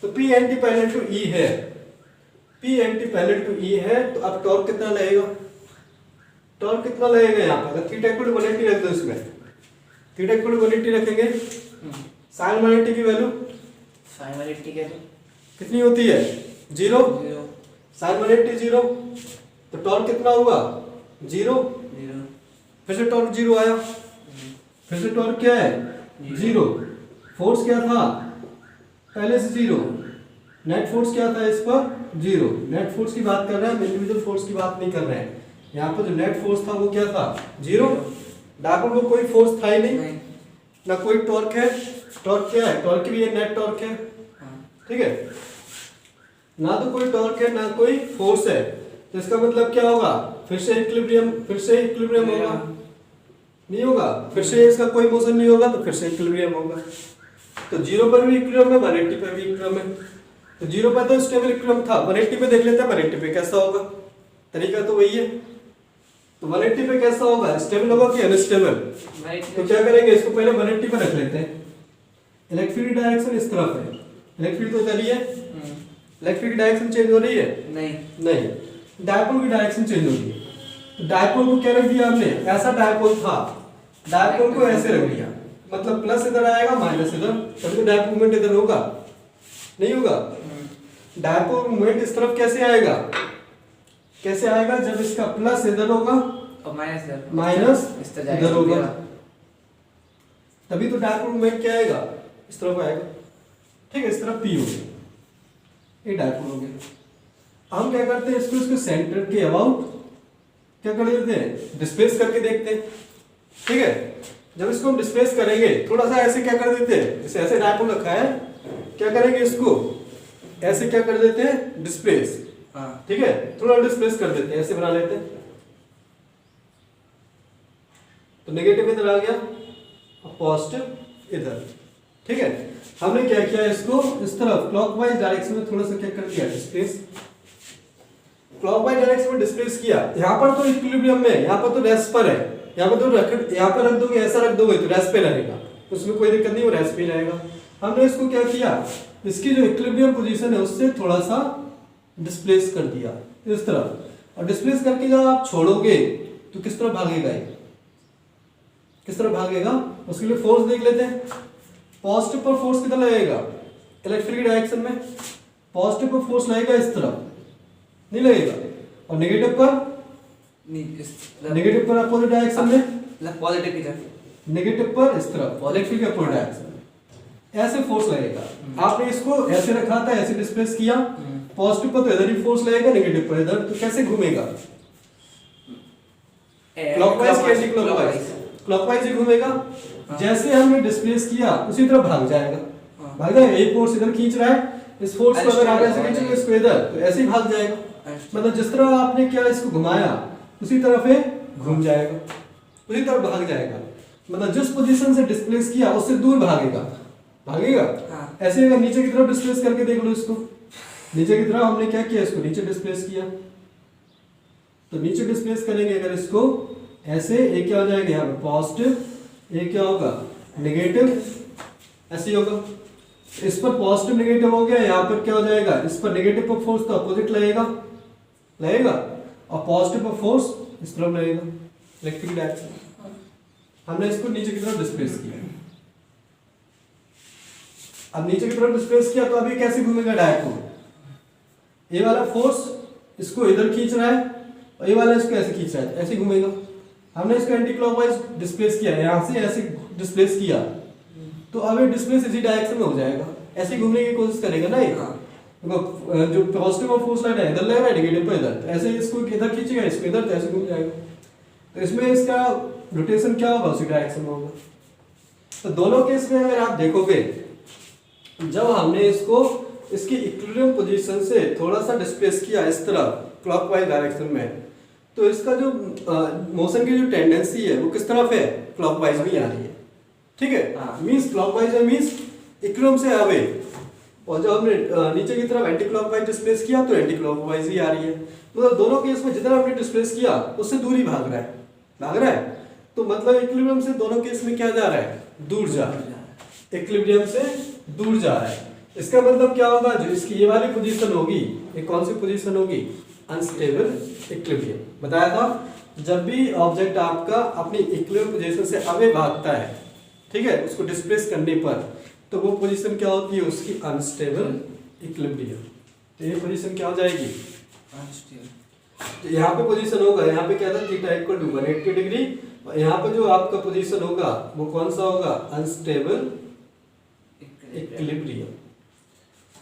तो P anti parallel to E है, P anti parallel to E है, तो अब टॉर्क कितना लगेगा, टॉर्क कितना लगेगा यहाँ पर, अगर थीटा इक्वल टू 180 रख दो, इसमें थीटा इक्वल टू 180 रखेंगे, साइन 180 की वैल्यू
साइन 180 क्या है,
कितनी होती है, 0, साइन 180 0, तो टॉर्क कितना हुआ, 0, फिर से टॉर्क 0 आया, फिर से टॉर्क क्या है, 0, फोर्स क्या था पहले से 0, नेट फोर्स क्या था इस पर 0, नेट फोर्स की बात कर रहे हैं हम, इंडिविजुअल फोर्स की बात नहीं कर रहे हैं। यहाँ पर जो नेट फोर्स था वो क्या था, 0, डायपोल को कोई फोर्स था ही नहीं, ना कोई टॉर्क है, टॉर्क क्या है, टॉर्क भी है, नेट टॉर्क है, ठीक है, ना तो कोई टॉर्क है ना कोई फोर्स है, तो इसका मतलब क्या होगा, फिर से इक्विलिब्रियम होगा, नहीं होगा, फिर से इसका कोई मोशन नहीं होगा, तो फिर से इक्विलिब्रियम होगा। तो 0 पर भी इक्विलिब्रियम है, 180 पर भी इक्विलिब्रियम है, तो 0 पर तो स्टेबल इक्विलिब्रियम था, 180 पे देख लेते हैं 180 पे कैसा होगा, तरीका तो वही है। तो 180 पे कैसा होगा, स्टेबल होगा कि अनस्टेबल, तो क्या करेंगे, इसको पहले 180 पे रख लेते हैं। इलेक्ट्रिक फील्ड डायरेक्शन इस तरफ है, इलेक्ट्रिक फील्ड तो चली है, इलेक्ट्रिक डायरेक्शन चेंज हो रही है, नहीं, डायपोल की डायरेक्शन चेंज हो रही है। तो डायपोल को क्या रख दिया हमने, ऐसा डायपोल था, डायपोल को ऐसे रख दिया, मतलब प्लस इधर आएगा माइनस इधर, तब तो डायपोल मूवमेंट इधर होगा, नहीं होगा। डायपोल मूवमेंट इस तरफ कैसे आएगा, कैसे आएगा, जब इसका प्लस इधर होगा
और
माइनस इधर होगा, तभी तो डायपोल मूवमेंट क्या आएगा, इस तरफ आएगा, ठीक है, इस तरफ P होगा, ये डायपोल हो गया। हम क्या करते हैं, इसको सेंटर के अबाउट क्या कर देते हैं, डिस्प्लेस करके देखते हैं, ठीक है। जब इसको हम डिस्प्लेस करेंगे, थोड़ा सा ऐसे क्या कर देते हैं, जैसे ऐसे डायपोल रखा है, क्या करेंगे, इसको ऐसे क्या कर देते हैं, डिस्प्लेस, ठीक है, थोड़ा डिस्प्लेस कर देते हैं, ऐसे बना लेते हैं, तो नेगेटिव इधर आ गया और पॉजिटिव इधर, ठीक है। हमने क्या किया, इसको इस तरफ क्लॉकवाइज डायरेक्शन में थोड़ा सा क्या कर दिया, डिस्प्लेस, क्लॉकवाइज डायरेक्शन में डिस्प्लेस किया। यहाँ पर तो इक्विलिब्रियम में, यहाँ पर तो रेस्ट पर है, यहाँ पर तो यहाँ पर रख दोगे, ऐसा रख दोगे तो रेस्ट पे रहेगा, उसमें कोई दिक्कत नहीं, वो रेस्ट पे रहेगा। हमने इसको क्या किया, इसकी जो इक्विलिब्रियम पोजीशन है उससे थोड़ा सा डिस्प्लेस कर दिया इस तरफ, और डिस्प्लेस करके जब आप छोड़ोगे तो किस तरफ भागेगा, ये किस तरफ भागेगा, उसके लिए फोर्स देख लेते हैं। पॉजिटिव पर फोर्स कितना लगेगा, इलेक्ट्रिक डायरेक्शन में पॉजिटिव पर फोर्स लगेगा इस तरफ, नहीं लगेगा, और नेगेटिव पर अपोजिट डायरेक्शन में,
पॉजिटिव की तरफ,
नेगेटिव पर इस तरफ, इलेक्ट्रिक अपोजिट डायरेक्शन में ऐसे फोर्स लगेगा। आपने इसको ऐसे रखा था, ऐसे डिस्प्लेस किया, पॉजिटिव पर तो इधर ही फोर्स लगेगा, नेगेटिव पर इधर, तो कैसे घूमेगा, क्लॉकवाइज के एंटी क्लॉकवाइज, क्लॉकवाइज ही घूमेगा। जैसे हमने डिस्प्लेस किया उसी तरफ भाग जाएगा, भाग जाएगा, एक फोर्स इधर खींच रहा है, इस फोर्स को अगर आप ऐसे खींचोगे इसको इधर, तो ऐसे ही भाग जाएगा, मतलब जिस तरह आपने क्या इसको घुमाया उसी तरफ है घूम जाएगा, उसी तरफ भाग जाएगा, मतलब जिस पोजीशन से डिस्प्लेस किया उससे दूर भागेगा, भागेगा। ऐसे अगर नीचे की तरफ डिस्प्लेस करके देख लो इसको, नीचे की तरफ हमने क्या किया, इसको नीचे डिस्प्लेस किया, तो नीचे डिस्प्लेस करेंगे अगर इसको ऐसे, एक क्या हो जाएगा यहाँ पे पॉजिटिव, एक क्या होगा नेगेटिव, ऐसे होगा, इस पर पॉजिटिव नेगेटिव हो गया, यहाँ पर क्या हो जाएगा, इस पर नेगेटिव पर फोर्स तो अपोजिट लगेगा, और पॉजिटिव पर फोर्स इस तरफ लगेगा, इलेक्ट्रिक डायरेक्शन। हमने इसको नीचे की तरफ डिस्प्लेस किया, अब नीचे की तरफ डिस्प्लेस किया तो अभी कैसे घूमेगा डायपोल, ये वाला फोर्स इसको इधर खींच रहा है और ये वाला इसको ऐसे खींच रहा है, ऐसे घूमेगा। हमने इसको एंटी क्लॉकवाइज डिस्प्लेस किया, यहाँ से ऐसे डिस्प्लेस किया, तो अब ये डिस्प्लेस इसी डायरेक्शन में हो जाएगा, ऐसे घूमने की कोशिश करेगा ना ये, जो पॉजिटिव फोर्स लाइन है इधर लग रहा है, नेगेटिव पर इधर, तो ऐसे इसको इधर खींचेगा, इसको इधर, तो ऐसे घूम जाएगा, तो इसमें इसका रोटेशन क्या होगा, उसी डायरेक्शन में होगा। तो दोनों केस में अगर आप देखोगे, जब हमने इसको इसकी इक्विलिब्रियम पोजीशन से थोड़ा सा डिस्प्लेस किया इस तरफ क्लॉकवाइज डायरेक्शन में, तो इसका जो मोशन की जो टेंडेंसी है वो किस तरफ है, क्लॉकवाइज में आ रही है, ठीक है,
हाँ।
मीन्स क्लॉकवाइज है मीन्स इक्विलिब्रियम से अवे, और जब हमने नीचे की तरफ एंटी क्लॉकवाइज डिस्प्लेस किया तो एंटी क्लॉकवाइज ही आ रही है। मतलब दोनों केस में जितना हमने डिस्प्लेस किया उससे दूर ही भाग रहा है, तो मतलब इक्विलिब्रियम से दोनों केस में क्या जा रहा है, दूर जा रहा है, इक्विलिब्रियम से दूर जा रहा है। इसका मतलब क्या होगा, जो इसकी ये वाली पोजीशन होगी, ये कौन सी पोजीशन होगी, अनस्टेबल इक्विलिब्रियम। बताया था जब भी ऑब्जेक्ट आपका अपनी इक्विलिब्रियम पोजीशन से अवे भागता है, ठीक है, उसको डिस्प्लेस करने पर, तो वो पोजीशन क्या होती है उसकी, अनस्टेबल इक्विलिब्रियम। तो ये पोजीशन क्या हो जाएगी,
अनस्टेबल।
यहाँ पे पोजीशन होगा, यहाँ पे क्या था, थीटा इक्वल टू 180 डिग्री, और यहाँ पे जो आपका पोजीशन होगा वो कौन सा होगा, अनस्टेबल इक्विलिब्रियम।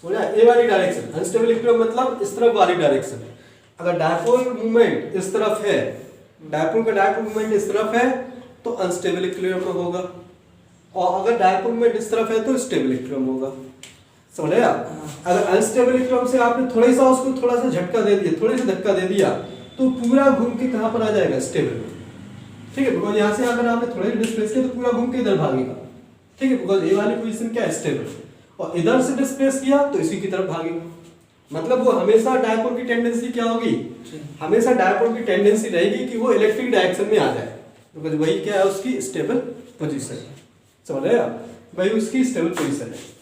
बोला ए वाली डायरेक्शन अनस्टेबल इक्विलिब्रियम मतलब इस तरफ वाली डायरेक्शन है। अगर डायपोल मूवमेंट इस तरफ है, डायपोल का डायपोल मूवमेंट इस तरफ है तो अनस्टेबल इक्विलिब्रियम में होगा, और अगर डायपोल मूवमेंट इस तरफ है तो स्टेबल इक्विलिब्रियम होगा। समझ आया? अगर अनस्टेबल इक्विलिब्रियम से आपने थोड़ा सा झटका दे दिया, थोड़ा सा धक्का दे दिया, तो पूरा घूम के कहां पर आ जाएगा, स्टेबल में। ठीक है, बिकॉज यहाँ से अगर आपने थोड़ा सा डिस्प्लेस किया तो पूरा घूम के इधर भागेगा। ठीक है, बिकॉज ए वाली पोजीशन क्या है, स्टेबल, और इधर से डिस्प्लेस किया तो इसी की तरफ भागेगा। मतलब वो हमेशा डायपोल की टेंडेंसी क्या होगी, हमेशा डायपोल की टेंडेंसी रहेगी कि वो इलेक्ट्रिक डायरेक्शन में आ जाए, बिकॉज वही क्या है उसकी स्टेबल पोजीशन। समझ रहे आप, वही उसकी स्टेबल पोजीशन है।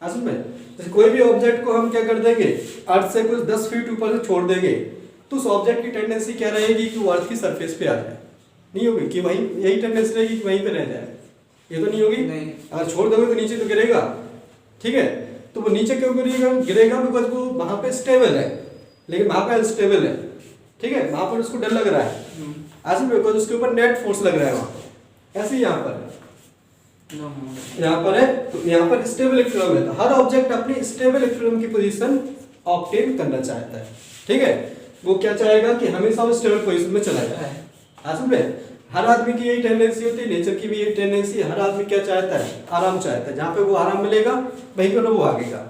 असल में जैसे कोई भी ऑब्जेक्ट को हम क्या कर देंगे, अर्थ से कुछ 10 फीट ऊपर से छोड़ देंगे, तो उस ऑब्जेक्ट की टेंडेंसी क्या रहेगी कि वो अर्थ की सरफेस पे आ जाए, नहीं होगी कि वहीं, यही टेंडेंसी रहेगी कि वहीं पे रह जाए, ये तो नहीं होगी।
नहीं।
अगर छोड़ दोगे तो नीचे तो गिरेगा। ठीक है, तो वो नीचे क्यों गिरेगा, बिकॉज वो वहां पे स्टेबल है, लेकिन वहां पे अनस्टेबल है। ठीक है, वहां पर उसको डर लग रहा है, ऐसे बिकॉज उसके ऊपर नेट फोर्स लग रहा है वहां। ऐसे ही यहाँ पर है, यहाँ पर है, तो यहाँ पर स्टेबल इक्विलिब्रियम है, तो हर ऑब्जेक्ट अपनी स्टेबल इक्विलिब्रियम की पोजीशन ऑब्टेन करना चाहता है। ठीक है, वो क्या चाहेगा कि हमेशा वो स्टेबल पोजीशन में चला जाए। असल में हर आदमी की यही टेंडेंसी होती है, नेचर की भी यही टेंडेंसी, हर आदमी क्या चाहता है, आराम चाहता है, जहाँ पे वो आराम मिलेगा वहीं पर वो भागेगा।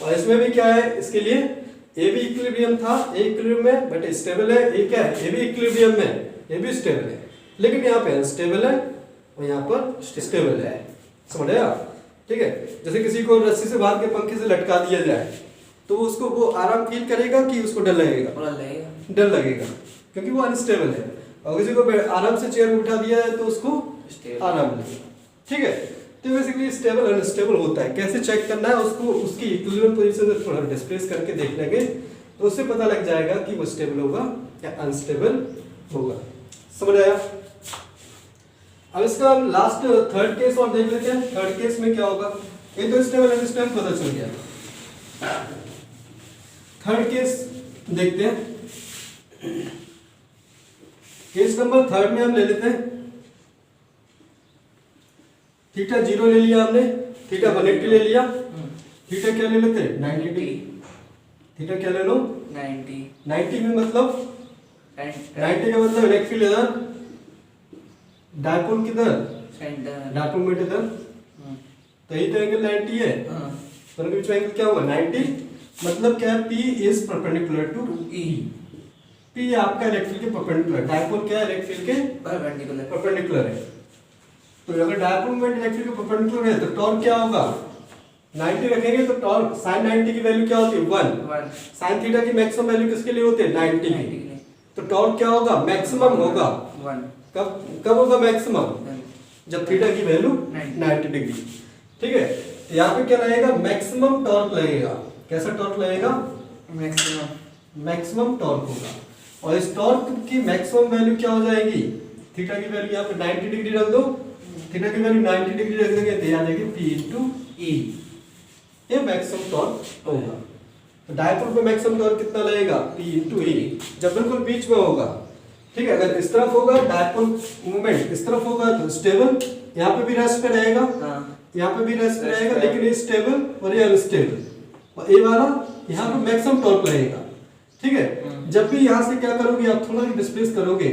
और इसमें भी क्या है, इसके लिए ए भी इक्विलिब्रियम था, ए इक्विलिब्रियम में बट स्टेबल है, ये क्या है, ए भी इक्विलिब्रियम में, ये भी स्टेबल है, लेकिन यहाँ पे अनस्टेबल है और यहाँ पर स्टेबल है। समझ आया? ठीक है, जैसे किसी को रस्सी से बांध के पंखे से लटका दिया जाए तो उसको वो आराम फील करेगा कि उसको डर लगेगा, डर लगेगा, क्योंकि वो अनस्टेबल है। और किसी को आराम से चेयर में उठा दिया है तो उसको आराम लगेगा। ठीक है, तो बेसिकली स्टेबल अनस्टेबल होता है, कैसे चेक करना है उसको, उसकी इक्विलिब्रियम पोजीशन से थोड़ा डिस्प्लेस करके देख लेंगे तो उससे पता लग जाएगा कि वो स्टेबल होगा या अनस्टेबल होगा। समझ आया? अब इसका हम लास्ट थर्ड केस और देख लेते हैं। थर्ड केस में क्या होगा, ये तो स्टेबल अनस्टेबल पता चल गया। थर्ड केस देखते हैं। केस नंबर थर्ड में हम ले लेते हैं, थीटा 0 ले लिया हमने, थीटा 180 ले लिया, थीटा क्या ले लेते हैं 90 डिग्री। थीटा क्या ले लो 90 में मतलब 90 का मतलब इलेक्ट्रिक फील्ड इधर, डायपोल किधर, डायपोल में इधर, तो यही तो एंगल 90 है, दोनों के बीच में एंगल क्या होगा 90, मतलब क्या है P is perpendicular to E। P आपका इलेक्ट्रिक के परपेंडिकुलर, डायपोल क्या है इलेक्ट्रिक के परपेंडिकुलर है। तो अगर डायपोल मोमेंट इलेक्ट्रिक के परपेंडिकुलर है तो टॉर्क क्या होगा 90 रखेंगे तो टॉर्क sin 90 की वैल्यू क्या होती है 1, sin थीटा की मैक्सिमम वैल्यू किसके लिए होती है 90 की, तो टॉर्क क्या होगा मैक्सिमम होगा 1। कब होगा मैक्सिमम, जब थीटा की वैल्यू 90 डिग्री। ठीक है, यहाँ पे क्या लगेगा मैक्सिमम टॉर्क लगेगा। कैसा टॉर्क लगेगा, मैक्सिमम टॉर्क होगा, और इस टॉर्क की मैक्सिमम वैल्यू क्या हो जाएगी, थीटा की वैल्यू यहाँ पे 90 डिग्री रख दो, थीटा की वैल्यू 90 डिग्री रख देंगे तो आ जाएगी P into E, ये मैक्सिमम टॉर्क होगा। तो डायपोल पे मैक्सिमम टॉर्क कितना लगेगा P into E, जब बिल्कुल बीच में होगा। ठीक है, अगर इस तरफ होगा डायपोल मूवमेंट इस तरफ होगा तो स्टेबल, यहाँ पे भी रेस्ट पे रहेगा, यहाँ पे भी रेस्ट पे रहेगा, लेकिन ये स्टेबल और ये अनस्टेबल, और ये वाला यहाँ पे मैक्सिमम टॉर्क लगेगा। ठीक है, जब भी यहाँ से क्या करोगे आप थोड़ा डिस्प्लेस करोगे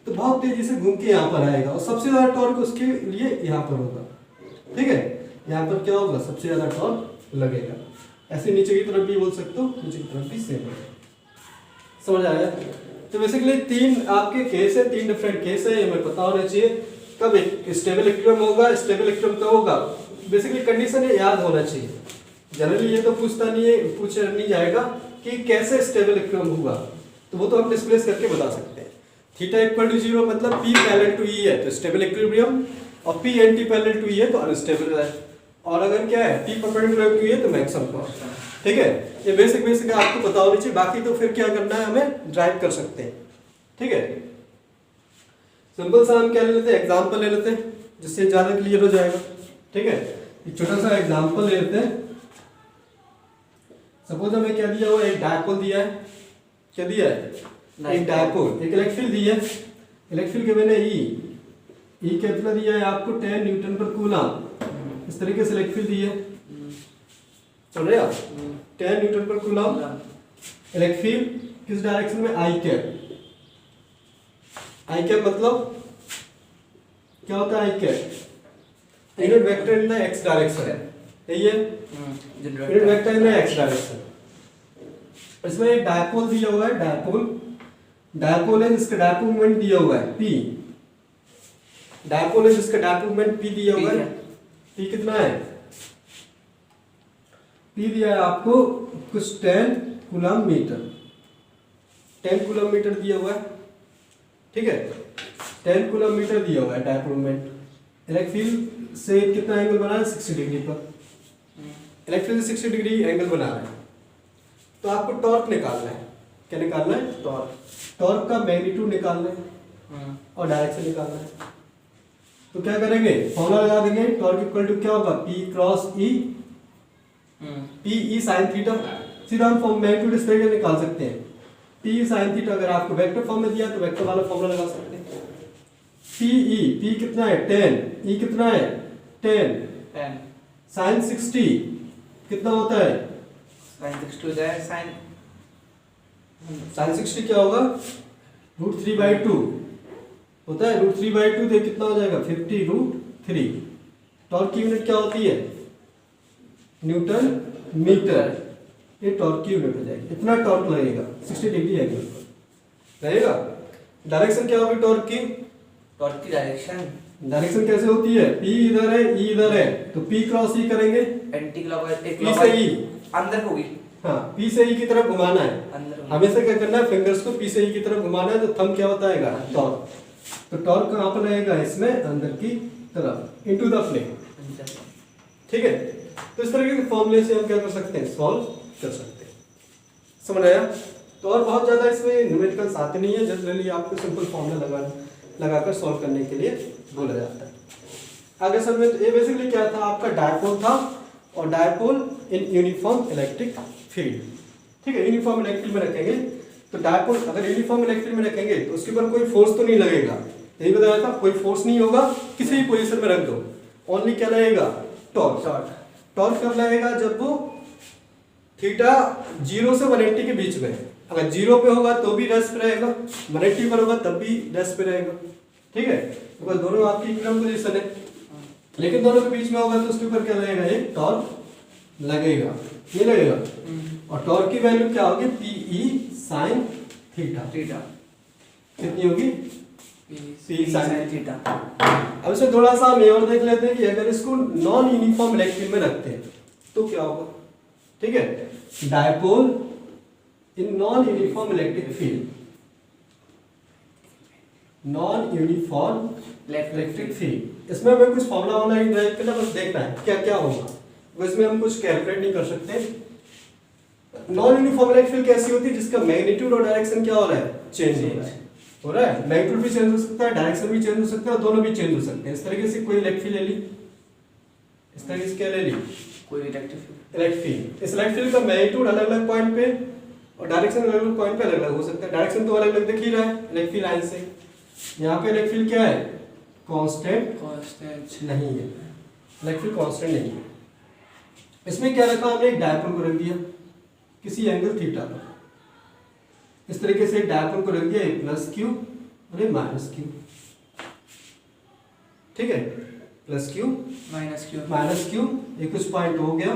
तो बहुत तेजी से घूम के यहाँ पर आएगा, और सबसे ज्यादा टॉर्क उसके लिए यहाँ पर होगा। ठीक है, यहाँ पर क्या होगा सबसे ज्यादा टॉर्क लगेगा। ऐसे नीचे की तरफ भी बोल सकते हो, नीचे की तरफ भी सेम है। समझ आया? तो बेसिकली तीन आपके केस है, तीन डिफरेंट केस है, ये हमें पता होना चाहिए। कब स्टेबल इक्विलिब्रियम होगा, स्टेबल इक्विलिब्रियम कब होगा, बेसिकली कंडीशन ये याद होना चाहिए। जनरली ये तो पूछा नहीं जाएगा कि कैसे स्टेबल इक्विलिब्रियम होगा, तो वो तो हम डिस्प्लेस करके बता सकते हैं। थीटा इक्वल टू 0 मतलब P पैरेलल टू E है तो स्टेबल इक्विलिब्रियम, और P anti parallel to E है तो अनस्टेबल है, और अगर क्या है P परपेंडिकुलर टू E है तो मैक्सिमम कॉस्ट। ठीक है, ये बेसिक आपको पता होनी चाहिए, बाकी तो फिर क्या करना है हमें ड्राइव कर सकते हैं। ठीक है, सिंपल सा हम क्या ले लेते हैं, एग्जांपल ले लेते हैं जिससे ज्यादा क्लियर हो जाएगा। ठीक है, एक छोटा सा एग्जांपल ले लेते हैं। सपोज हमें क्या दिया हुआ, एक डायपोल दिया है, क्या दिया है, एक डायपोल, एक इलेक्ट्रिक फील्ड दिया है, इलेक्ट्रिक फील्ड के मैंने ई कितना दिया है आपको 10 न्यूटन पर कूलम, इस तरीके से इलेक्ट्रिक फील्ड दिया है, समझ रहे आप, 10 newton per coulomb electric field किस डायरेक्शन में, आई कैप मतलब क्या होता है, I cap unit vector in the X direction है, यही है unit vector in the X direction. इसमें एक डायपोल दिया हुआ है, डायपोल है जिसका डायपोल मोमेंट दिया हुआ है P, डायपोल है जिसका डायपोल मोमेंट P दिया हुआ है, P कितना है, P दिया है आपको कुछ 10 कूलम मीटर, 10 कूलम मीटर दिया हुआ है। ठीक है, 10 कूलम मीटर दिया हुआ है डायपोल मोमेंट, इलेक्ट्रिक फील्ड से कितना एंगल बना है, 60 डिग्री पर, इलेक्ट्रिक फील्ड से 60 डिग्री एंगल बना रहा है, तो आपको टॉर्क निकालना है, क्या निकालना है, टॉर्क का मैग्नीट्यूड निकालना है और डायरेक्शन निकालना है। तो क्या करेंगे, फॉर्मूला लगा देंगे, टॉर्क इक्वल टू क्या होगा, P cross E, P E sin theta, सीधा हम मैग्नीट्यूड इस तरीके से निकाल सकते हैं, P E sin थीटा, अगर आपको वेक्टर फॉर्म में दिया तो वेक्टर वाला फॉर्मूला लगा सकते हैं। P कितना है 10, E कितना है 10, sin 60 कितना होता है, sin 60 क्या होगा, √3/2 होता है, √3/2 तो कितना हो जाएगा 50√3। टॉर्क की यूनिट क्या होती है, न्यूटन मीटर, ये टॉर्क की यूनिट हो जाएगी, इतना टॉर्क लगेगा 60 डिग्री एंगल पर रहेगा। डायरेक्शन क्या होगी टॉर्क की डायरेक्शन कैसे होती है, P इधर है E इधर है, तो P क्रॉस E करेंगे,
एंटी क्लॉकवाइज,
P से E
अंदर होगी,
हाँ P से E की तरफ घुमाना है,
अंदर होगी।
हमेशा क्या करना है, फिंगर्स को P से E की तरफ घुमाना है, तो थंब क्या बताएगा, टॉर्क, तो टॉर्क कहाँ पर लगेगा, इसमें अंदर की तरफ इनटू द प्लेन। ठीक है, तो इस तरीके के फॉर्मूले से हम क्या कर सकते हैं, सॉल्व कर सकते हैं, समझ आया। तो और बहुत ज्यादा इसमें न्यूमेरिकल्स आते नहीं है, जनरली आपको सिंपल फॉर्मूला लगाकर सॉल्व करने के लिए बोला जाता है। आगे सर में ये बेसिकली क्या था, आपका डायपोल था, और dipole in uniform electric field. ठीक है, यूनिफॉर्म इलेक्ट्रिक फील्ड में रखेंगे, तो डायपोल अगर यूनिफॉर्म इलेक्ट्रिक फील्ड में रखेंगे तो उसके ऊपर कोई फोर्स तो नहीं लगेगा, यही बताया था, कोई फोर्स नहीं होगा, किसी भी पोजीशन में रख दो, ओनली क्या लगेगा, टॉर्क। टॉर्क कब लगेगा, जब वो थीटा 0 से 180 के बीच में, अगर 0 पे होगा तो भी रेस्ट पे रहेगा, 180 पर होगा तब भी रेस्ट पे रहेगा। ठीक है, तो दोनों आपकी इक्विलिब्रियम पोजीशन है, लेकिन दोनों के बीच में होगा तो उसके ऊपर क्या लगेगा, एक टॉर्क लगेगा, ये लगेगा, और टॉर्क की वैल्यू क्या होगी, PE sin थीटा, कितनी होगी, P sin
थीटा।
अब इसमें थोड़ा सा हम ये और देख लेते हैं कि अगर इसको नॉन यूनिफॉर्म इलेक्ट्रिक में रखते हैं तो क्या होगा। ठीक है, dipole in non uniform electric field, non uniform electric field, इसमें हमें कुछ फॉर्मूला होना ही ड्राइव करना, बस देखना है क्या क्या होगा, वो इसमें हम कुछ कैलकुलेट नहीं कर सकते। नॉन यूनिफॉर्म इलेक्ट्रिक फील्ड कैसी होती है, जिसका मैग्नीट्यूड और डायरेक्शन क्या हो रहा है, चेंज हो रहा है, मैग्नीट्यूड भी चेंज हो सकता है, डायरेक्शन भी चेंज हो सकता है, दोनों भी चेंज हो सकते हैं। इस तरीके से कोई इलेक्ट्रिक फील्ड ले ली, इस तरीके से क्या ले ली,
कोई इलेक्ट्रिक
फील्ड, इस इलेक्ट्रिक फील्ड का मैग्नीट्यूड अलग अलग पॉइंट पे और डायरेक्शन अलग अलग पॉइंट पे अलग अलग हो सकता है। डायरेक्शन तो अलग अलग दिख ही रहा है इलेक्ट्रिक फील्ड लाइन से, यहाँ पे इलेक्ट्रिक फील्ड क्या है, कांस्टेंट नहीं है, इलेक्ट्रिक फील्ड कांस्टेंट नहीं है। इसमें क्या रखा, हमने एक डायपोल को रख दिया किसी एंगल थीटा पर, इस तरीके से डायपोल को रख दिया, एक प्लस क्यू और एक माइनस क्यू। ठीक है, प्लस क्यू माइनस क्यू, ये कुछ पॉइंट हो गया।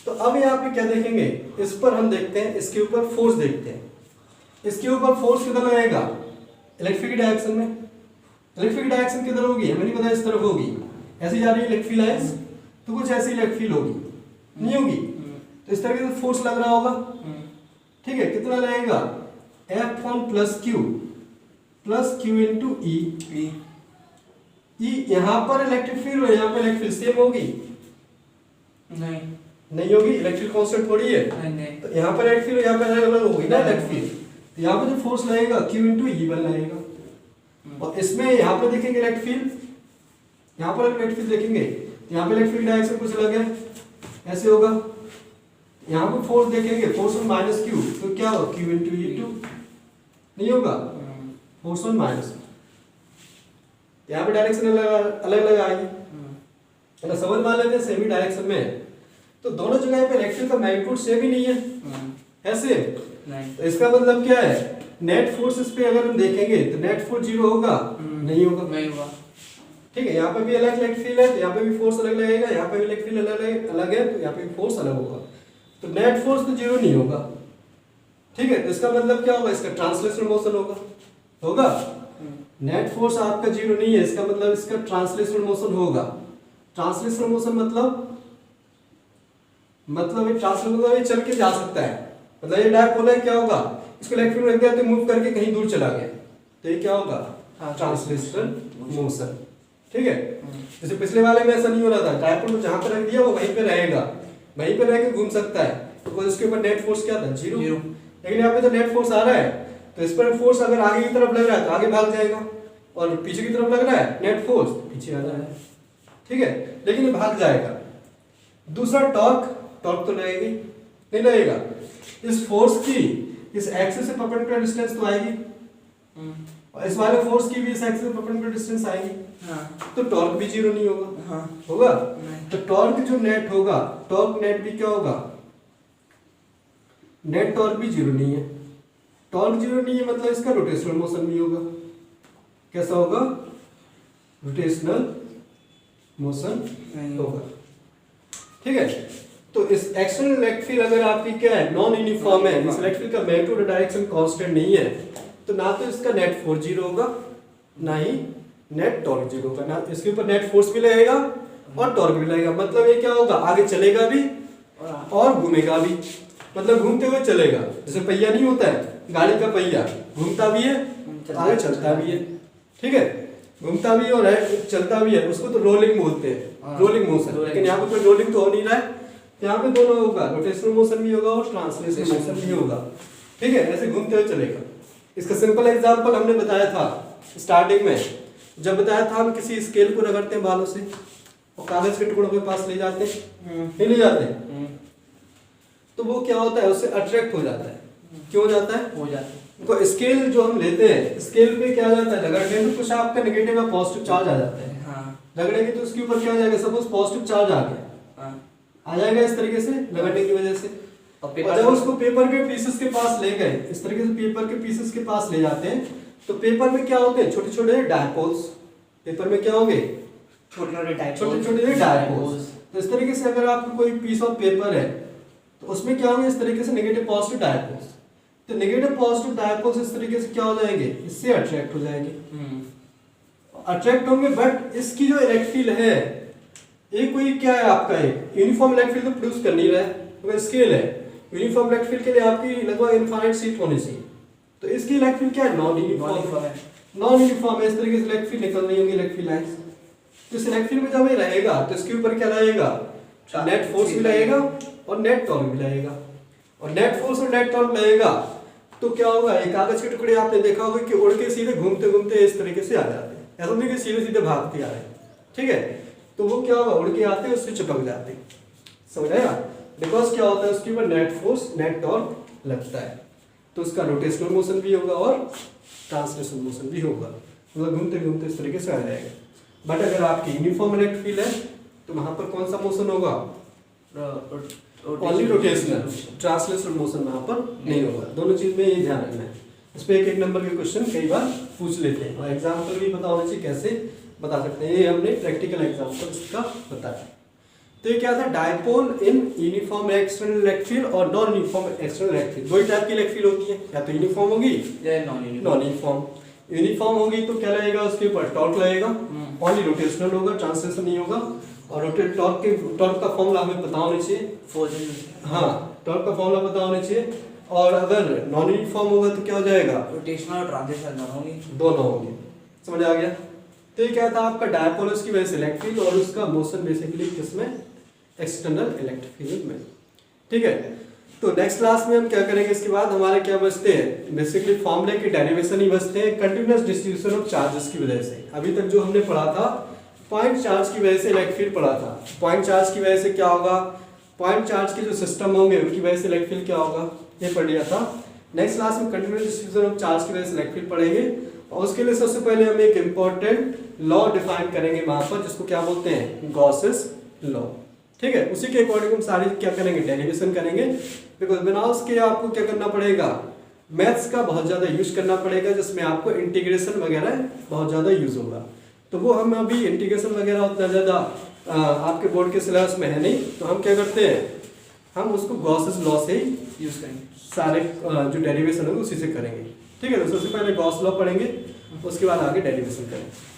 तो अब यहाँ पे क्या देखेंगे, इस पर हम देखते हैं, इसके ऊपर फोर्स देखते हैं, इसके ऊपर फोर्स कितना लगेगा, इलेक्ट्रिक डायरेक्शन में इलेक्ट्रिक डायरेक्शन किधर होगी, हमें नहीं पता, इस तरफ होगी, ऐसी जा रही है इलेक्ट्रिक लाइंस, तो कुछ ऐसी इलेक्ट्रिक फील्ड होगी, नहीं होगी? तो इस तरीके से फोर्स लग रहा होगा, ठीक है, कितना लगेगा, F1 प्लस Q इंटू ई। यहाँ पर इलेक्ट्रिक फील्ड और यहाँ पर इलेक्ट्रिक फील्ड सेम होगी? नहीं होगी, इलेक्ट्रिक कांस्टेंट थोड़ी है।
नहीं।
तो यहाँ पर इलेक्ट्रिक फील्ड, यहाँ पर अलग अलग होगी ना इलेक्ट्रिक फील्ड, तो यहाँ पर जो फोर्स लगेगा Q इंटू ई बन लगेगा। और इसमें यहाँ पर देखेंगे इलेक्ट्रिक फील्ड, यहाँ पर इलेक्ट्रिक फील्ड देखेंगे, यहाँ पे इलेक्ट्रिक डायरेक्शन कुछ अलग है, ऐसे होगा। यहाँ पर फोर्स देखेंगे, फोर्स ऑन माइनस क्यू, तो क्या होगा, Q इंटू ई टू, नहीं होगा, फोर्स ऑन माइनस, यहाँ पे डायरेक्शन अलग अलग आएगी, है ना? समझ मान लेते हैं सेमी डायरेक्शन में है, तो दोनों जगह पे इलेक्ट्रिक का मैग्नीट्यूड सेम ही नहीं है, ऐसे
नहीं।
तो इसका मतलब क्या है, नेट फोर्स इस पे अगर हम देखेंगे तो नेट फोर्स जीरो होगा, नहीं होगा, ठीक है? यहाँ पे भी अलग इलेक्ट्रिक फील्ड है, तो यहाँ पे भी फोर्स अलग लगेगा, यहाँ पे भी इलेक्ट्रिक फील्ड अलग है, तो यहाँ पे भी फोर्स अलग होगा, तो नेट फोर्स तो जीरो नहीं होगा, ठीक है? तो इसका मतलब क्या होगा, इसका ट्रांसलेशनल मोशन होगा। नेट फोर्स आपका जीरो नहीं है, इसका मतलब इसका ट्रांसलेशनल मोशन होगा। ट्रांसलेशनल मोशन मतलब ये ट्रांसलेशनल मतलब ये चल के जा सकता है, मतलब ये डायपोल है, क्या होगा, इसको इलेक्ट्रिक फील्ड रख दिया तो मूव करके कहीं दूर चला गया, तो ये क्या होगा, ट्रांसलेशनल मोशन, ठीक है? जैसे पिछले वाले में ऐसा नहीं हो रहा था, डायपोल को जहां पर रख दिया वो वहीं पे रहेगा, वहीं पे रह के घूम सकता है, तो इसके ऊपर नेट फोर्स क्या था, जीरो। लेकिन यहाँ पे तो नेट फोर्स आ रहा है, तो इस पर फोर्स अगर आगे की तरफ लग रहा है तो आगे भाग जाएगा, और पीछे की तरफ लग रहा है नेट फोर्स पीछे आ रहा है, ठीक है? लेकिन ये भाग जाएगा। दूसरा टॉर्क तो लगेगी, नहीं लगेगा, इस फोर्स की इस एक्सिस से परपेंडिकुलर डिस्टेंस तो आएगी, और इस वाले फोर्स की भी इस एक्सिस से परपेंडिकुलर डिस्टेंस आएगी, तो टॉर्क भी जीरो नहीं होगा, होगा? तो टॉर्क जो नेट होगा, टॉर्क नेट भी क्या होगा, नेट टॉर्क भी जीरो नहीं है। टॉर्क जीरो नहीं है मतलब इसका रोटेशनल मोशन भी होगा, कैसा होगा, रोटेशनल मोशन होगा, ठीक है? तो इस एक्सटर्नल इलेक्ट्रिक फील्ड अगर आपकी क्या है, नॉन यूनिफॉर्म है, इस इलेक्ट्रिक फील्ड का मैग्नीट्यूड और डायरेक्शन कांस्टेंट नहीं है, तो ना तो इसका नेट फोर्स जीरो होगा, ना ही नेट टॉर्क जीरो होगा, ना इसके ऊपर नेट फोर्स भी लगेगा और टॉर्क भी लगेगा। मतलब ये क्या होगा, आगे चलेगा भी और घूमेगा भी, मतलब घूमते हुए चलेगा, जैसे पहिया नहीं होता है गाड़ी का, पहिया घूमता भी है आगे चलता भी है, ठीक है? घूमता भी और चलता भी है, उसको तो रोलिंग बोलते हैं, रोलिंग मोशन। लेकिन यहाँ पे कोई रोलिंग तो हो नहीं रहा है, यहाँ पे दोनों होगा, रोटेशनल मोशन भी होगा और ट्रांसलेशनल मोशन भी होगा, ठीक है? ऐसे घूमते हुए चलेगा। इसका सिंपल एग्जांपल हमने बताया था स्टार्टिंग में, जब बताया था हम किसी स्केल को रगड़ते हैं बालों से और कागज के टुकड़ों के पास ले जाते हैं, नहीं ले जाते, तो वो क्या होता है, उससे अट्रैक्ट हो जाता है। क्यों हो जाता है? तो स्केल जो हम लेते हैं, स्केल पे क्या जाता है, रगड़ने में कुछ आपका नेगेटिव या पॉजिटिव चार्ज आ जाता है, रगड़ेंगे तो उसके ऊपर क्या हो जाएगा, सपोज पॉजिटिव चार्ज आ गया, आ जाएगा इस तरीके से रगड़ने की वजह से, और जब उसको पेपर के पीसेस के पास ले गए, इस तरीके से पेपर के पीसेस के पास ले जाते हैं, तो पेपर में क्या होते हैं, छोटे छोटे डायपोल्स, पेपर में क्या होंगे, छोटे छोटे डायपोल्स। तो इस तरीके से अगर आपको कोई पीस ऑफ पेपर है तो उसमें क्या होंगे, इस तरीके से नेगेटिव पॉजिटिव डायपोल्स, तो नेगेटिव पॉजिटिव डायपोल्स इस तरीके से क्या हो जाएंगे, इससे अट्रैक्ट हो जाएंगे, अट्रैक्ट होंगे, बट इसकी जो इलेक्ट्रिक फील्ड है ये कोई क्या है, आपका एक यूनिफॉर्म इलेक्ट्रिक फील्ड तो प्रोड्यूस कर नहीं रहा है, तो स्केल है, यूनिफॉर्म इलेक्ट्रिक फील्ड के लिए आपकी लगभग इनफाइनाइट शीट होनी चाहिए, तो इसकी इलेक्ट्रिक फील्ड क्या है, नॉन यूनिफॉर्म है, नॉन यूनिफॉर्म है, इस तरीके से इलेक्ट्रिक फील्ड निकल रही होंगी, इलेक्ट्रिक लाइंस। तो इस इलेक्ट्रिक फील्ड में जब ये रहेगा तो इसके ऊपर क्या लगेगा, नेट फोर्स भी लगेगा और नेट टॉर्क भी लगेगा, और नेट फोर्स और नेट टॉर्क लगेगा तो क्या होगा, एक कागज के टुकड़े आपने देखा होगा कि उड़ के सीधे घूमते घूमते इस तरीके से आ जाते हैं, ऐसा नहीं कि सीधे सीधे भागते आ रहे हैं, ठीक है? तो वो क्या होगा, उड़ के आते हैं, उससे चिपक जाते हैं, समझ आया? बिकॉज क्या होता है, उसके ऊपर नेट फोर्स नेट टॉर्क लगता है, तो उसका रोटेशनल मोशन भी होगा और ट्रांसलेशनल मोशन भी होगा, मतलब घूमते घूमते इस तरीके से आ जाएगा। बट अगर आपकी यूनिफॉर्म इलेक्ट्रिक फील्ड है तो वहां पर कौन सा मोशन होगा, ओनली रोटेशनल, ट्रांसलेशनल मोशन वहां पर नहीं होगा। दोनों चीज में ये ध्यान रखना है। इस पे एक नंबर के क्वेश्चन कई बार पूछ लेते हैं, और एग्जाम्पल भी पता होना चाहिए कैसे बता सकते हैं, ये हमने प्रैक्टिकल एग्जाम्पल इसका बताया। तो ये क्या था, dipole in uniform external electric field और non uniform external electric field. दो ही टाइप की इलेक्ट्रिक फील्ड होती है, या तो यूनिफॉर्म होगी या नॉन यूनिफॉर्म। यूनिफॉर्म होगी तो क्या लगेगा उसके ऊपर टॉर्क लगेगा, ओनली रोटेशनल होगा, ट्रांसलेशन नहीं होगा। और रोटेट टॉर्क का फॉर्मूला हमें पता होना चाहिए। हाँ, टॉर्क का फॉर्मूला पता होना चाहिए। और अगर नॉन यूनिफॉर्म होगा तो क्या हो जाएगा,
रोटेशनल और ट्रांजिशन
दोनों होंगे। समझ आ गया। तो ये क्या था आपका डायपोलस की वजह से इलेक्ट्रिक फील्ड और उसका मोशन बेसिकली किसमें, एक्सटर्नल इलेक्ट्रिक फील्ड में। ठीक है, तो नेक्स्ट क्लास में हम क्या करेंगे, इसके बाद हमारे क्या बचते हैं, बेसिकली फॉर्मूले के डेरिवेशन ही बचते हैं कंटिन्यूअस डिस्ट्रीब्यूशन ऑफ चार्जेस की वजह से। अभी तक जो हमने पढ़ा था पॉइंट चार्ज की वजह से इलेक्ट्रिक फील्ड पढ़ा था, पॉइंट चार्ज की वजह से क्या होगा, पॉइंट चार्ज के जो सिस्टम होंगे उनकी वजह से इलेक्ट्रिक फील्ड क्या होगा, ये पढ़ लिया था। नेक्स्ट क्लास में कंटिन्यूअस डिस्ट्रीब्यूशन ऑफ चार्ज की वजह से इलेक्ट्रिक फील्ड पढ़ेंगे। और उसके लिए सबसे पहले हम एक इंपॉर्टेंट लॉ डिफाइन करेंगे वहां पर, जिसको क्या बोलते हैं, गॉसेस लॉ। ठीक है, उसी के अकॉर्डिंग हम सारी क्या करेंगे, डेरिवेशन करेंगे। बिकॉज बिना उसके आपको क्या करना पड़ेगा, मैथ्स का बहुत ज्यादा यूज करना पड़ेगा, जिसमें आपको इंटीग्रेशन वगैरह बहुत ज्यादा यूज होगा। तो वो हम अभी इंटीग्रेशन वगैरह उतना ज्यादा आपके बोर्ड के सिलेबस में है नहीं, तो हम क्या करते हैं, हम उसको गॉसेस लॉ से ही यूज करेंगे, सारे जो डेरिवेशन होंगे उसी से करेंगे। ठीक है, तो सबसे पहले गॉस लॉ पढ़ेंगे, उसके बाद आगे डेरिवेशन करेंगे।